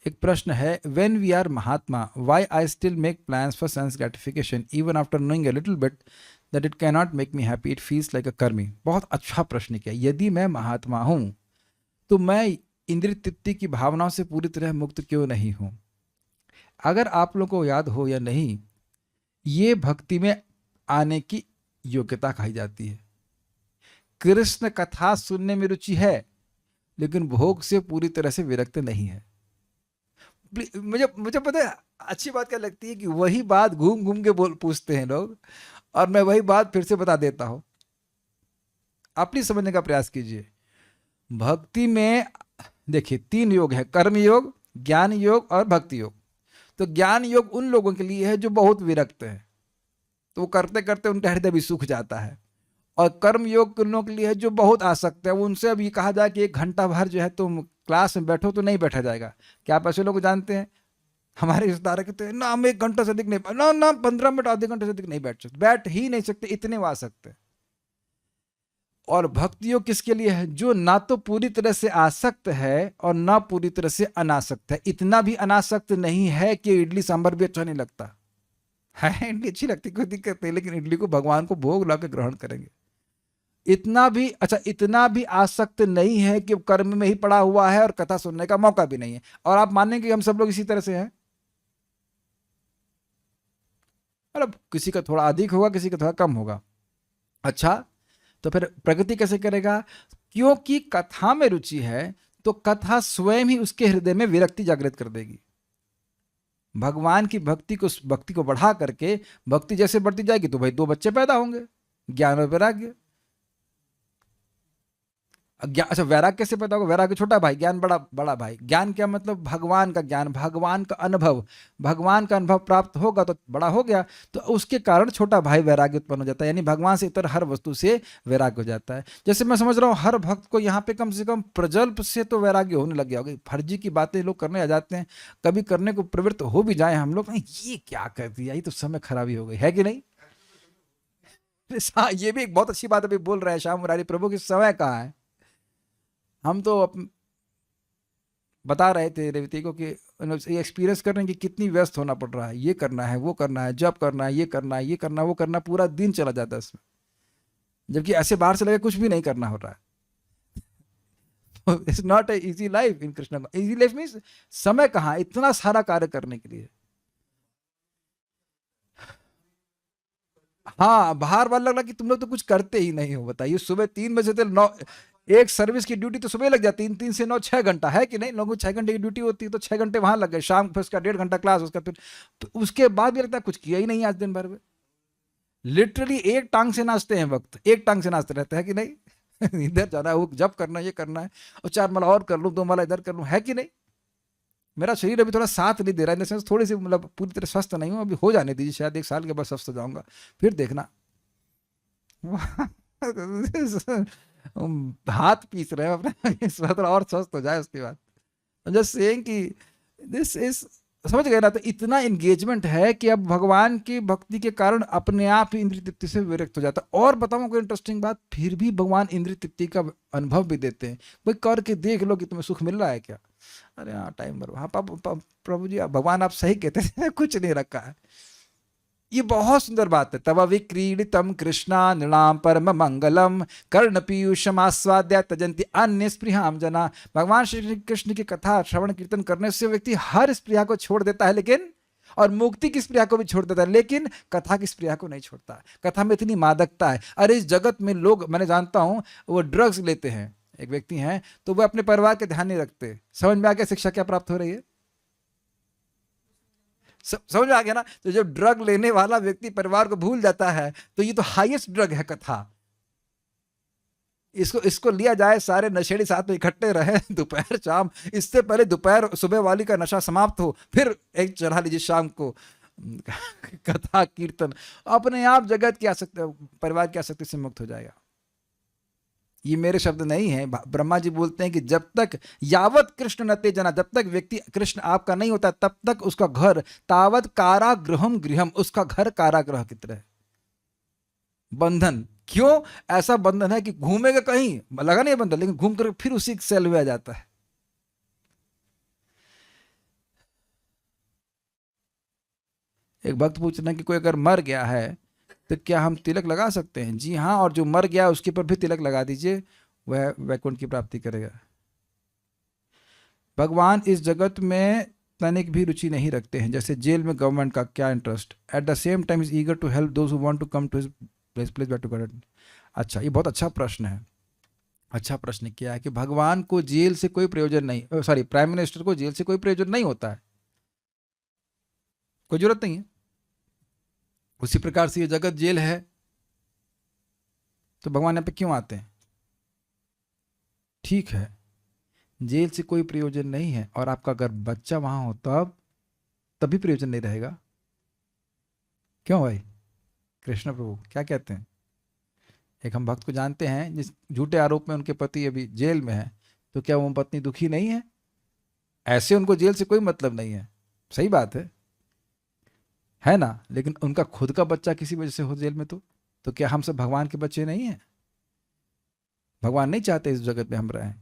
एक प्रश्न है, when we are mahatma why I still make plans for sense gratification even after knowing a little bit that it can not make me happy, it feels like a karmi. बहुत अच्छा प्रश्न किया। यदि मैं महात्मा हूं तो मैं इंद्रिय तृप्ति की भावनाओं से पूरी तरह मुक्त क्यों नहीं हूं? अगर आप लोगों को याद हो या नहीं, ये भक्ति में आने की योग्यता कही जाती है। कृष्ण कथा सुनने में रुचि है लेकिन भोग से पूरी तरह से विरक्त नहीं है। मुझे पता है अच्छी बात क्या लगती है कि वही बात घूम घूम के पूछते हैं लोग, और मैं वही बात फिर से बता देता हूं। अपनी समझने का प्रयास कीजिए। भक्ति में देखिए 3 योग है, कर्म योग, ज्ञान योग और भक्ति योग। तो ज्ञान योग उन लोगों के लिए है जो बहुत विरक्त है, तो वो करते करते उनका हृदय भी सूख जाता है। और कर्म योग उन लोगों के लिए है जो बहुत आसक्त है। उनसे अब ये कहा जाए कि 1 घंटा भर जो है तुम क्लास में बैठो तो नहीं बैठा जाएगा। क्या आप ऐसे लोग जानते हैं? हमारे रिश्तेदार कहते हैं ना हम 1 घंटा से अधिक नहीं, ना 15 मिनट आधे घंटे से अधिक नहीं बैठ सकते, बैठ ही नहीं सकते, इतने वो आसक्त है। और भक्ति योग किसके लिए है? जो ना तो पूरी तरह से आसक्त है और ना पूरी तरह से अनासक्त है। इतना भी अनासक्त नहीं है कि इडली सांभर भी अच्छा नहीं लगता है, इडली अच्छी लगती कोई दिक्कत नहीं, लेकिन इडली को भगवान को भोग ला के ग्रहण करेंगे। इतना भी आसक्त नहीं है कि कर्म में ही पड़ा हुआ है और कथा सुनने का मौका भी नहीं है। और आप मानेंगे कि हम सब लोग इसी तरह से हैं? मतलब किसी का थोड़ा अधिक होगा, किसी का थोड़ा कम होगा। अच्छा, तो फिर प्रगति कैसे करेगा? क्योंकि कथा में रुचि है तो कथा स्वयं ही उसके हृदय में विरक्ति जागृत कर देगी। भगवान की भक्ति को बढ़ा करके भक्ति जैसे बढ़ती जाएगी तो भाई 2 बच्चे पैदा होंगे, ज्ञान और वैराग्य। अच्छा, वैराग्य कैसे पैदा होगा? वैराग्य छोटा भाई, ज्ञान बड़ा भाई। ज्ञान क्या मतलब? भगवान का ज्ञान, भगवान का अनुभव। भगवान का अनुभव प्राप्त होगा तो बड़ा हो गया, तो उसके कारण छोटा भाई वैराग्य उत्पन्न हो जाता है, यानी भगवान से इतर हर वस्तु से वैराग्य हो जाता है। जैसे मैं समझ रहा हूँ हर भक्त को यहाँ पे कम से कम प्रजल्प से तो वैराग्य होने लग गया होगा। फर्जी की बातें लोग करने आ जाते हैं, कभी करने को प्रवृत्त हो भी जाए हम लोग, ये क्या कर दिया, ये तो समय खराबी हो गई है कि नहीं? ये भी एक बहुत अच्छी बात अभी बोल रहे हैं श्याम मुरारी प्रभु की, समय कहाँ है। हम तो बता रहे थे रेवती को कि एक्सपीरियंस कर रहे हैं कि कितनी व्यस्त होना पड़ रहा है, ये करना है, वो करना है, जॉब करना है, ये करना है, ये करना, वो करना, पूरा दिन चला जाता है इसमें, जबकि ऐसे बाहर से लगे कुछ भी नहीं करना हो रहा है। It's not a easy life in Krishna. Easy life means समय कहाँ, इतना सारा कार्य करने के लिए। हाँ, बाहर वाला लग रहा कि तुम लोग तो कुछ करते ही नहीं हो। बताइए, सुबह 3 बजे से 9, एक सर्विस की ड्यूटी तो सुबह लग जाती है, 3 से 9 6 घंटा है कि नहीं? लोगों को 6 घंटे की ड्यूटी होती है तो 6 घंटे वहां लग गए, शाम फिर उसका 1.5 घंटा क्लास, उसका फिर तो उसके बाद भी लगता है कुछ किया ही नहीं आज दिन भर में। लिटरली एक टांग से नाचते हैं वक्त, एक टांग से नाचते रहते हैं कि नहीं? इधर जाना है, वो जब करना है, ये करना है, और 4 माला और कर लूँ, 2 माला इधर कर लूँ, है कि नहीं? मेरा शरीर अभी थोड़ा साथ नहीं दे रहा है, सेंस थोड़ी सी मतलब पूरी तरह स्वस्थ नहीं हूँ, अभी हो जाने दीजिए, शायद 1 साल के बाद स्वस्थ हो जाऊंगा, फिर देखना। हाथ पीस रहे हैं अपना, थोड़ा और स्वस्थ हो जाए उसके बाद। जस्ट सेइंग कि दिस इज, समझ गए ना? तो इतना एंगेजमेंट है कि अब भगवान की भक्ति के कारण अपने आप ही इंद्रिय तृप्ति से विरक्त हो जाता। और बताऊं कोई इंटरेस्टिंग बात, फिर भी भगवान इंद्रिय तृप्ति का अनुभव भी देते हैं। भाई करके देख लो कि तुम्हें सुख मिल रहा है क्या? अरे हाँ, टाइम भर, हाँ प्रभु जी, भगवान आप सही कहते हैं, कुछ नहीं रखा है। ये बहुत सुंदर बात है। तव विक्रीडितम कृष्णा नृणाम परम मंगलम कर्ण पीयूषम आस्वाद्य तजंती अन्य स्पृहाम जना। भगवान श्री कृष्ण की कथा श्रवण कीर्तन करने से व्यक्ति हर स्पृहा को छोड़ देता है, लेकिन और मुक्ति की स्पृहा को भी छोड़ देता है, लेकिन कथा की स्पृहा को नहीं छोड़ता। कथा में इतनी मादकता है। अरे इस जगत में लोग, मैंने जानता हूं, वो ड्रग्स लेते हैं, एक व्यक्ति हैं, तो वो अपने परिवार के ध्यान नहीं रखते। समझ में आ गया शिक्षा क्या प्राप्त हो रही है? समझ में आ गया ना? तो जब ड्रग लेने वाला व्यक्ति परिवार को भूल जाता है, तो ये तो हाईएस्ट ड्रग है कथा। इसको लिया जाए, सारे नशेड़ी साथ में इकट्ठे रहे दोपहर शाम, इससे पहले दोपहर सुबह वाली का नशा समाप्त हो, फिर एक चढ़ा लीजिए शाम को कथा कीर्तन, अपने आप जगत की आसक्ति, परिवार की आसक्ति से मुक्त हो जाएगा। ये मेरे शब्द नहीं है, ब्रह्मा जी बोलते हैं कि जब तक यावत कृष्ण न ते जना, जब तक व्यक्ति कृष्ण आपका नहीं होता तब तक उसका घर तावत कारागृहम गृहम, उसका घर कारागृह की तरह बंधन। क्यों ऐसा बंधन है कि घूमेगा कहीं, लगा नहीं है बंधन, लेकिन घूम कर फिर उसी सेल में आ जाता है। एक भक्त पूछना कि कोई अगर मर गया है तो क्या हम तिलक लगा सकते हैं? जी हाँ, और जो मर गया उसके पर भी तिलक लगा दीजिए, वह वैकुंठ की प्राप्ति करेगा। भगवान इस जगत में तनिक भी रुचि नहीं रखते हैं। जैसे जेल में गवर्नमेंट का क्या interest, at the same time is eager to help those who want to come to his place back to God. अच्छा, ये बहुत अच्छा प्रश्न है। अच्छा प्रश्न किया है कि भगवान को जेल से कोई प्रयोजन नहीं, सॉरी, प्राइम मिनिस्टर को जेल से कोई प्रयोजन नहीं होता है, कोई जरूरत नहीं है। उसी प्रकार से ये जगत जेल है, तो भगवान यहाँ पे क्यों आते हैं? ठीक है, जेल से कोई प्रयोजन नहीं है, और आपका अगर बच्चा वहां हो तभी प्रयोजन नहीं रहेगा। क्यों भाई? कृष्ण प्रभु क्या कहते हैं? एक हम भक्त को जानते हैं जिस झूठे आरोप में उनके पति अभी जेल में है, तो क्या वो पत्नी दुखी नहीं है? ऐसे उनको जेल से कोई मतलब नहीं है, सही बात है ना? लेकिन उनका खुद का बच्चा किसी वजह से हो जेल में, तो क्या हम सब भगवान के बच्चे नहीं हैं? भगवान नहीं चाहते इस जगत में हम रहें।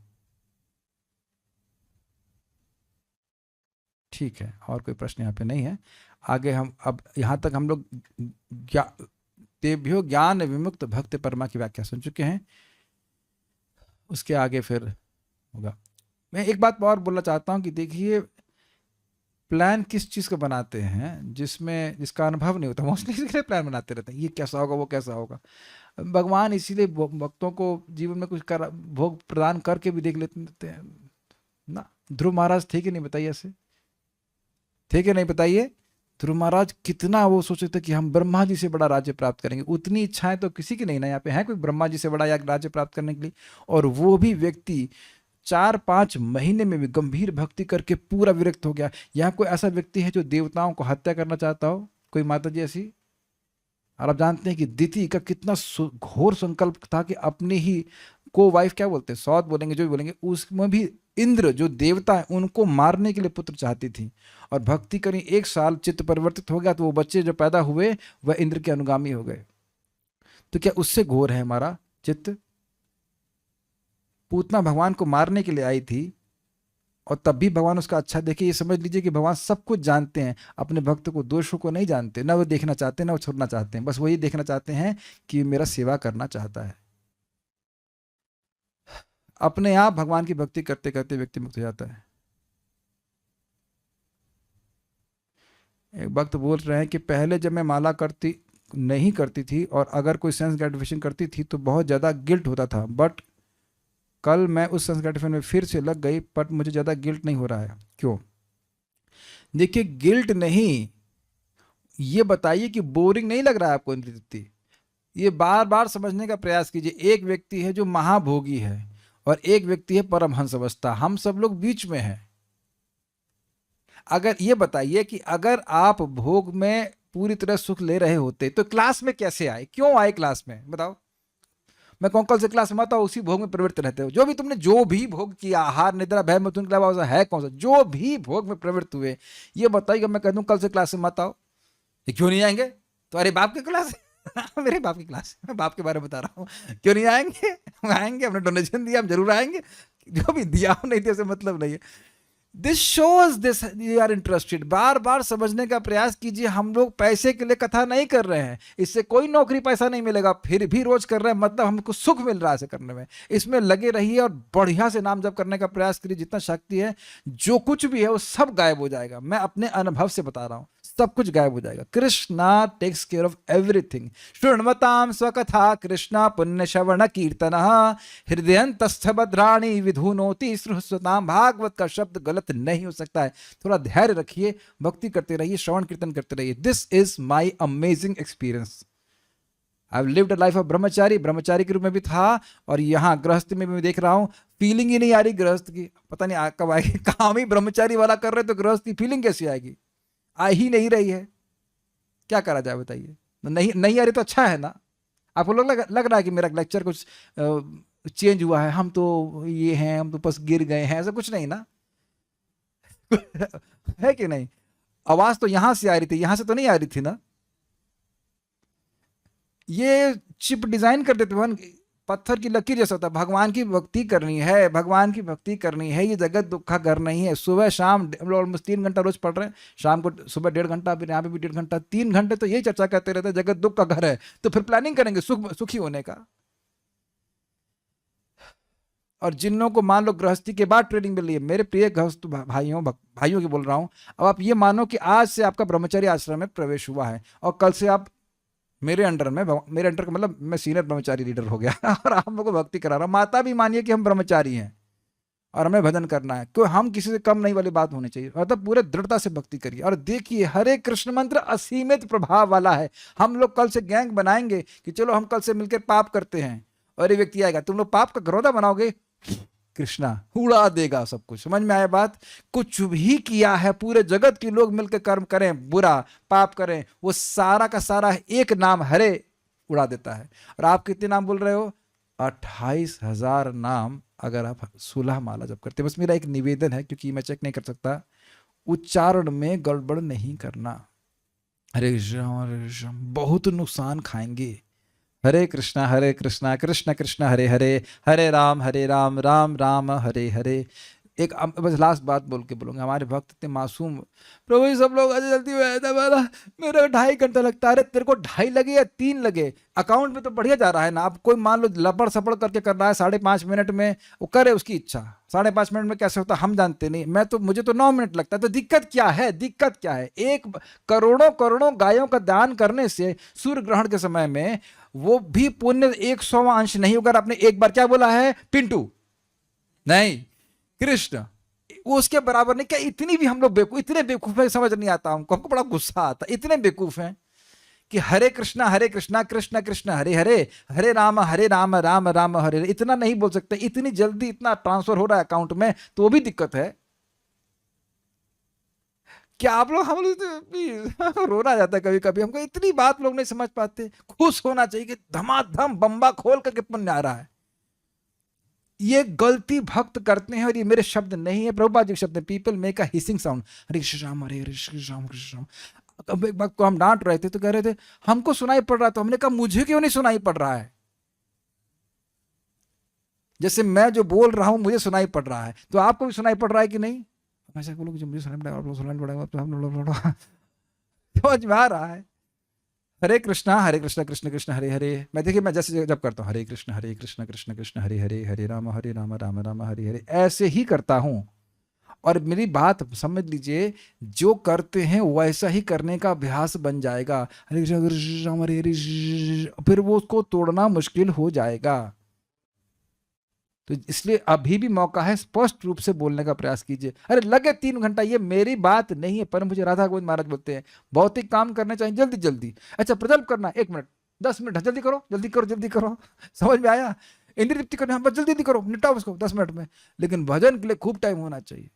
ठीक है, और कोई प्रश्न यहाँ पे नहीं है। आगे हम अब यहाँ तक हम लोग तेभ्यो ज्ञान विमुक्त भक्त परमा की व्याख्या सुन चुके हैं। उसके आगे फिर होगा। मैं एक बात और बोलना चाहता हूँ कि देखिए, प्लान किस चीज़ का बनाते हैं जिसका अनुभव नहीं होता, मोस्टली इसके लिए प्लान बनाते रहते हैं, ये कैसा होगा वो कैसा होगा। भगवान इसीलिए भक्तों को जीवन में कुछ भोग प्रदान करके भी देख लेते हैं ना। ध्रुव महाराज थे कि नहीं, बताइए? ऐसे थे कि नहीं, बताइए? ध्रुव महाराज कितना वो सोचे थे कि हम ब्रह्मा जी से बड़ा राज्य प्राप्त करेंगे। उतनी इच्छाएं तो किसी की नहीं ना, यहाँ पे है कोई ब्रह्मा जी से बड़ा या राज्य प्राप्त करने के लिए? और वो भी व्यक्ति 4-5 महीने में भी गंभीर भक्ति करके पूरा विरक्त हो गया। यहाँ कोई ऐसा व्यक्ति है जो देवताओं को हत्या करना चाहता हो? कोई माता जी ऐसी? और आप जानते हैं कि दिति का कितना घोर संकल्प था कि अपनी ही को वाइफ, क्या बोलते हैं, सौत बोलेंगे, जो भी बोलेंगे, उसमें भी इंद्र जो देवता है उनको मारने के लिए पुत्र चाहती थी। और भक्ति करी 1 साल, चित्त परिवर्तित हो गया, तो वो बच्चे जो पैदा हुए वह इंद्र के अनुगामी हो गए। तो क्या उससे घोर है हमारा चित्त? पूतना भगवान को मारने के लिए आई थी, और तब भी भगवान उसका अच्छा देखे। ये समझ लीजिए कि भगवान सब कुछ जानते हैं, अपने भक्त को दोषों को नहीं जानते, ना वो देखना चाहते हैं ना वो छोड़ना चाहते हैं। बस वही देखना चाहते हैं कि मेरा सेवा करना चाहता है। अपने आप भगवान की भक्ति करते करते व्यक्ति मुक्त हो जाता है। एक भक्त बोल रहे हैं कि पहले जब मैं माला नहीं करती थी और अगर कोई सेंस ग्रेटिफिकेशन करती थी तो बहुत ज़्यादा गिल्ट होता था, बट कल मैं उस सेंस ग्रेटिफिकेशन में फिर से लग गई, बट मुझे ज़्यादा गिल्ट नहीं हो रहा है। क्यों? देखिए, गिल्ट नहीं, ये बताइए कि बोरिंग नहीं लग रहा है आपको इंद्रिय तृप्ति? ये बार बार समझने का प्रयास कीजिए। एक व्यक्ति है जो महाभोगी है और एक व्यक्ति है परमहंस अवस्था, हम सब लोग बीच में हैं। अगर ये बताइए कि अगर आप भोग में पूरी तरह सुख ले रहे होते तो क्लास में कैसे आए? क्यों आए क्लास में, बताओ? मैं कहूँ कल से क्लास में मत आओ, उसी भोग में प्रवृत्त रहते हो। जो भी तुमने जो भी भोग किया, आहार निद्रा भय मिथुन के अलावा है कौन सा, जो भी भोग में प्रवृत्त हुए, ये बताइए मैं कह दूँ कल से क्लास में मत आओ, ये क्यों नहीं आएंगे? तो अरे बाप की क्लास मेरे बाप की क्लास, मैं बाप के बारे में बता रहा हूँ, क्यों नहीं आएंगे? आएंगे, हमने डोनेशन दिया, हम जरूर आएंगे, जो भी दिया हो नहीं दिया से मतलब नहीं है। This shows this you are interested. बार बार समझने का प्रयास कीजिए, हम लोग पैसे के लिए कथा नहीं कर रहे हैं, इससे कोई नौकरी पैसा नहीं मिलेगा, फिर भी रोज कर रहे हैं, मतलब हमको सुख मिल रहा है ऐसे करने में। इसमें लगे रहिए और बढ़िया से नाम जप करने का प्रयास करिए, जितना शक्ति है। जो कुछ भी है वो सब गायब हो जाएगा, मैं अपने अनुभव से बता रहा हूँ, सब कुछ गायब हो जाएगा। Krishna takes care of everything. शृण्वताम स्वकथा कृष्णा पुण्य श्रवण कीर्तन हृदयंतस्थ भद्राणि विधुनोति श्रुस्वताम। भागवत का शब्द गलत नहीं हो सकता है। थोड़ा धैर्य रखिए, भक्ति करते रहिए, श्रवण कीर्तन करते रहिए। This is my amazing experience. I have lived a life of ब्रह्मचारी, ब्रह्मचारी के रूप में भी था, और यहाँ गृहस्थ में भी देख रहा हूँ, फीलिंग ही नहीं आ रही गृहस्थ की, पता नहीं कब आएगी। काम ही ब्रह्मचारी वाला कर रहे तो गृहस्थ की फीलिंग कैसी आएगी? आ ही नहीं रही है, क्या करा जाए बताइए? नहीं आ रही तो अच्छा है ना। आपको लोग लग रहा है कि मेरा लेक्चर कुछ चेंज हुआ है, हम तो ये हैं, हम तो बस गिर गए हैं, ऐसा कुछ नहीं ना। है कि नहीं? आवाज तो यहां से आ रही थी, यहां से तो नहीं आ रही थी ना। ये चिप डिजाइन कर देते भगवान, पत्थर की लकीर जैसा होता है। भगवान की भक्ति करनी है, भगवान की भक्ति करनी है, ये जगत दुख का घर नहीं है। सुबह शाम ऑलमोस्ट 3 घंटा रोज पढ़ रहे हैं, शाम को सुबह 1.5 घंटा, फिर यहाँ पे भी 1.5 घंटा, 3 घंटे तो यही चर्चा करते रहते हैं, जगत दुख का घर है। तो फिर प्लानिंग करेंगे सुखी होने का। और जिन्हों को मान लो गृहस्थी के बाद ट्रेनिंग मिल रही है, मेरे प्रिय गृहस्थ भाइयों की बोल रहा हूं, अब आप ये मानो कि आज से आपका ब्रह्मचर्य आश्रम में प्रवेश हुआ है, और कल से आप मेरे अंडर का मतलब मैं सीनियर ब्रह्मचारी लीडर हो गया और आप लोगों को भक्ति करा रहा हूं। माता भी मानिए कि हम ब्रह्मचारी हैं और हमें भजन करना है, क्यों हम किसी से कम नहीं वाली बात होनी चाहिए। मतलब पूरे दृढ़ता से भक्ति करिए। और देखिए, हरे कृष्ण मंत्र असीमित प्रभाव वाला है। हम लोग कल से गैंग बनाएंगे कि चलो हम कल से मिलकर पाप करते हैं, और ये व्यक्ति आएगा, तुम लोग पाप का घरौदा बनाओगे, कृष्णा उड़ा देगा सब कुछ। समझ में आया बात? कुछ भी किया है, पूरे जगत के लोग मिलकर कर्म करें, बुरा पाप करें, वो सारा का सारा एक नाम हरे उड़ा देता है। और आप कितने नाम बोल रहे हो? 28,000 नाम अगर आप 16 माला जब करते। बस मेरा एक निवेदन है, क्योंकि मैं चेक नहीं कर सकता, उच्चारण में गड़बड़ नहीं करना। हरे कृष्ण बहुत नुकसान खाएंगे। हरे कृष्णा कृष्ण कृष्ण हरे हरे, हरे राम राम राम हरे हरे। एक बस लास्ट बात बोल के बोलूँगा, हमारे भक्त इतने मासूम, प्रभु जी सब लोग जल्दी मेरा 2.5 घंटा लगता है। अरे तेरे को 2.5 लगे या 3 लगे, अकाउंट में तो बढ़िया जा रहा है ना। अब कोई मान लो लपड़ सपड़ करके कर रहा है 5.5 मिनट में, वो करे, उसकी इच्छा। 5.5 मिनट में कैसे होता हम जानते नहीं, मुझे तो 9 मिनट लगता है। तो दिक्कत क्या है? दिक्कत क्या है? एक करोड़ों गायों का दान करने से सूर्य ग्रहण के समय में वो भी पुण्य 100वां अंश नहीं होगा। आपने एक बार क्या बोला है? पिंटू नहीं, कृष्ण, वो उसके बराबर नहीं। क्या इतनी भी हम लोग इतने बेवकूफ है, समझ नहीं आता हमको बड़ा गुस्सा आता। इतने बेवकूफ हैं कि हरे कृष्णा कृष्ण कृष्ण हरे हरे, हरे राम राम राम हरे हरे, इतना नहीं बोल सकते। इतनी जल्दी इतना ट्रांसफर हो रहा है अकाउंट में, तो वो भी दिक्कत है। क्या आप लोग, हम लोग रोना जाता है कभी कभी हमको, इतनी बात लोग नहीं समझ पाते। खुश होना चाहिए कि धमाधम बम्बा खोल करके पुण्य आ रहा है। ये गलती भक्त करते हैं, और ये मेरे शब्द नहीं है, प्रभुपाद जी के शब्द है। People make a hissing sound, Hare Krishna Ram Hare Ram Krishna Ram. अब एक बात को हम डांट रहे थे तो कह रहे थे हमको सुनाई पड़ रहा है, तो हमने कहा मुझे क्यों नहीं सुनाई पड़ रहा है? जैसे मैं जो बोल रहा हूं मुझे सुनाई पड़ रहा है, तो आपको भी सुनाई पड़ रहा है कि नहीं? ऐसा बोलो कि मुझे सुनाई पड़ा, आप लोग सुनाई पड़ेगा, तो हम लोग समझ में आ रहा है। हरे कृष्ण कृष्ण कृष्ण हरे हरे। मैं देखिए, मैं जैसे जब करता हूँ हरे कृष्ण कृष्ण कृष्ण हरे हरे, हरे राम राम राम हरे हरे, ऐसे ही करता हूँ। और मेरी बात समझ लीजिए, जो करते हैं वैसा ही करने का अभ्यास बन जाएगा। हरे कृष्ण राम हरे हरे, फिर वो उसको तोड़ना मुश्किल हो जाएगा। तो इसलिए अभी भी मौका है, स्पष्ट रूप से बोलने का प्रयास कीजिए। अरे लगे 3 घंटा, ये मेरी बात नहीं है, पर मुझे राधा गोविंद महाराज बोलते हैं भौतिक काम करने चाहिए जल्दी जल्दी। अच्छा प्रजल्प करना 1 मिनट 10 मिनट, जल्दी करो जल्दी करो जल्दी करो। समझ में आया? इंद्रिय तृप्ति करना, हम जल्दी जल्दी करो, निपटाओ उसको 10 मिनट में। लेकिन भजन के लिए खूब टाइम होना चाहिए।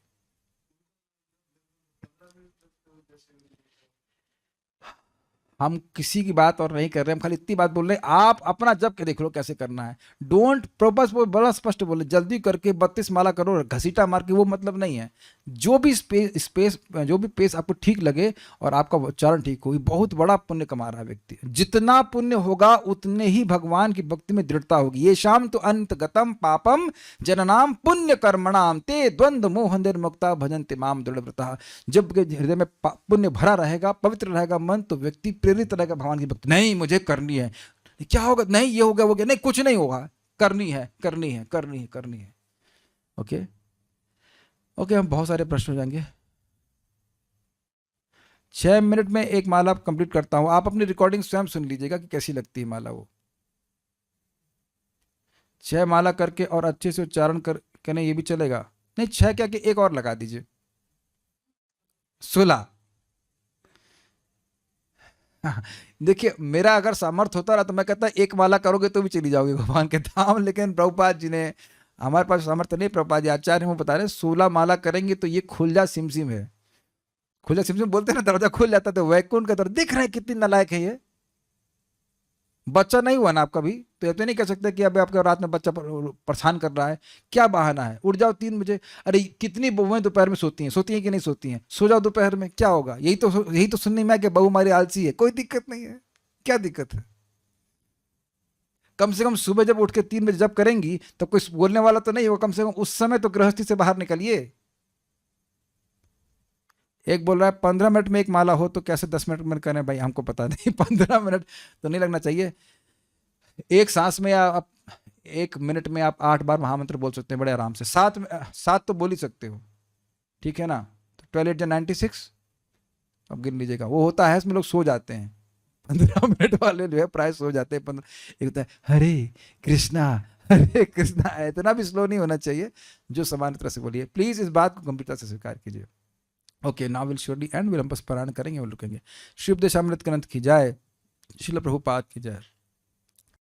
हम किसी की बात और नहीं कर रहे, हम खाली इतनी बात बोल रहे हैं, आप अपना जप के देख लो कैसे करना है। डोंट प्रोपस, वो बड़ा स्पष्ट बोले, जल्दी करके 32 माला करो घसीटा मार के, वो मतलब नहीं है। जो भी स्पेस जो भी पेस आपको ठीक लगे और आपका उच्चारण ठीक हो, बहुत बड़ा पुण्य कमा रहा है व्यक्ति। जितना पुण्य होगा उतने ही भगवान की भक्ति में दृढ़ता होगी। ये शाम तो अंतगतम पापम जननाम पुण्य कर्मणाम ते द्वंद्व मोह निर्मुक्ता भजन्ते माम दृढ़व्रता। जब हृदय में पुण्य भरा रहेगा, पवित्र रहेगा मन, तो व्यक्ति प्रेरित रहेगा भगवान की भक्ति। नहीं मुझे करनी है, क्या होगा, नहीं ये हो गया वो गया, नहीं कुछ नहीं होगा, करनी है करनी है करनी है करनी है। ओके ओके, हम बहुत सारे प्रश्न हो जाएंगे। 6 मिनट में एक माला कंप्लीट करता हूं, आप अपनी रिकॉर्डिंग स्वयं सुन लीजिएगा कि कैसी लगती है माला वो। 6 माला करके और अच्छे से उच्चारण कर नहीं, ये भी चलेगा नहीं, 6 क्या कि एक और लगा दीजिए, 16। देखिए मेरा अगर सामर्थ्य होता ना तो मैं कहता एक माला करोगे तो भी चली जाओगे भगवान के धाम, लेकिन प्रभुपाद जी ने, हमारे पास सामर्थ्य नहीं, प्रभुपाद जी आचार्य वो बता रहे 16 माला करेंगे तो ये खुल सिमसिम है, खुल सिमसिम बोलते हैं ना, दरवाजा खुल जाता है, तो वैकुंठ का दरवाजा दिख रहा है। कितनी नालायक है ये, बच्चा नहीं हुआ ना आपका भी, तो ये तो नहीं कह सकते कि अभी आपके रात में बच्चा परेशान कर रहा है, क्या बहाना है, उठ जाओ 3 बजे। अरे कितनी बहुएं दोपहर में सोती हैं कि नहीं सोती हैं, सो जाओ दोपहर में, क्या होगा, यही तो सुनने में है कि बहू हमारी आलसी है, कोई दिक्कत नहीं है, क्या दिक्कत है। कम से कम सुबह जब उठ के 3 बजे जब करेंगी तो कोई बोलने वाला तो नहीं होगा, कम से कम उस समय तो गृहस्थी से बाहर निकलिए। एक बोल रहा है 15 मिनट में एक माला हो तो कैसे 10 मिनट में करें, भाई हमको पता नहीं, 15 मिनट तो नहीं लगना चाहिए। एक सांस में आप 1 मिनट में आप 8 बार महामंत्र बोल सकते हैं बड़े आराम से, 7 तो बोल ही सकते हो, ठीक है ना। तो 12 × 96 अब गिन लीजिएगा, वो होता है इसमें लोग सो जाते हैं, 15 मिनट वाले जो है प्राय सो जाते हैं। 15 एक होता है हरे कृष्णा, इतना भी स्लो नहीं होना चाहिए, जो सामान्य तरह से बोलिए। प्लीज इस बात को गंभीरता से स्वीकार कीजिए। Okay, now will surely and will हम बस पारायण करेंगे और रुकेंगे। श्री उपदेशामृत ग्रंथ की जय, श्रील प्रभुपाद की जय।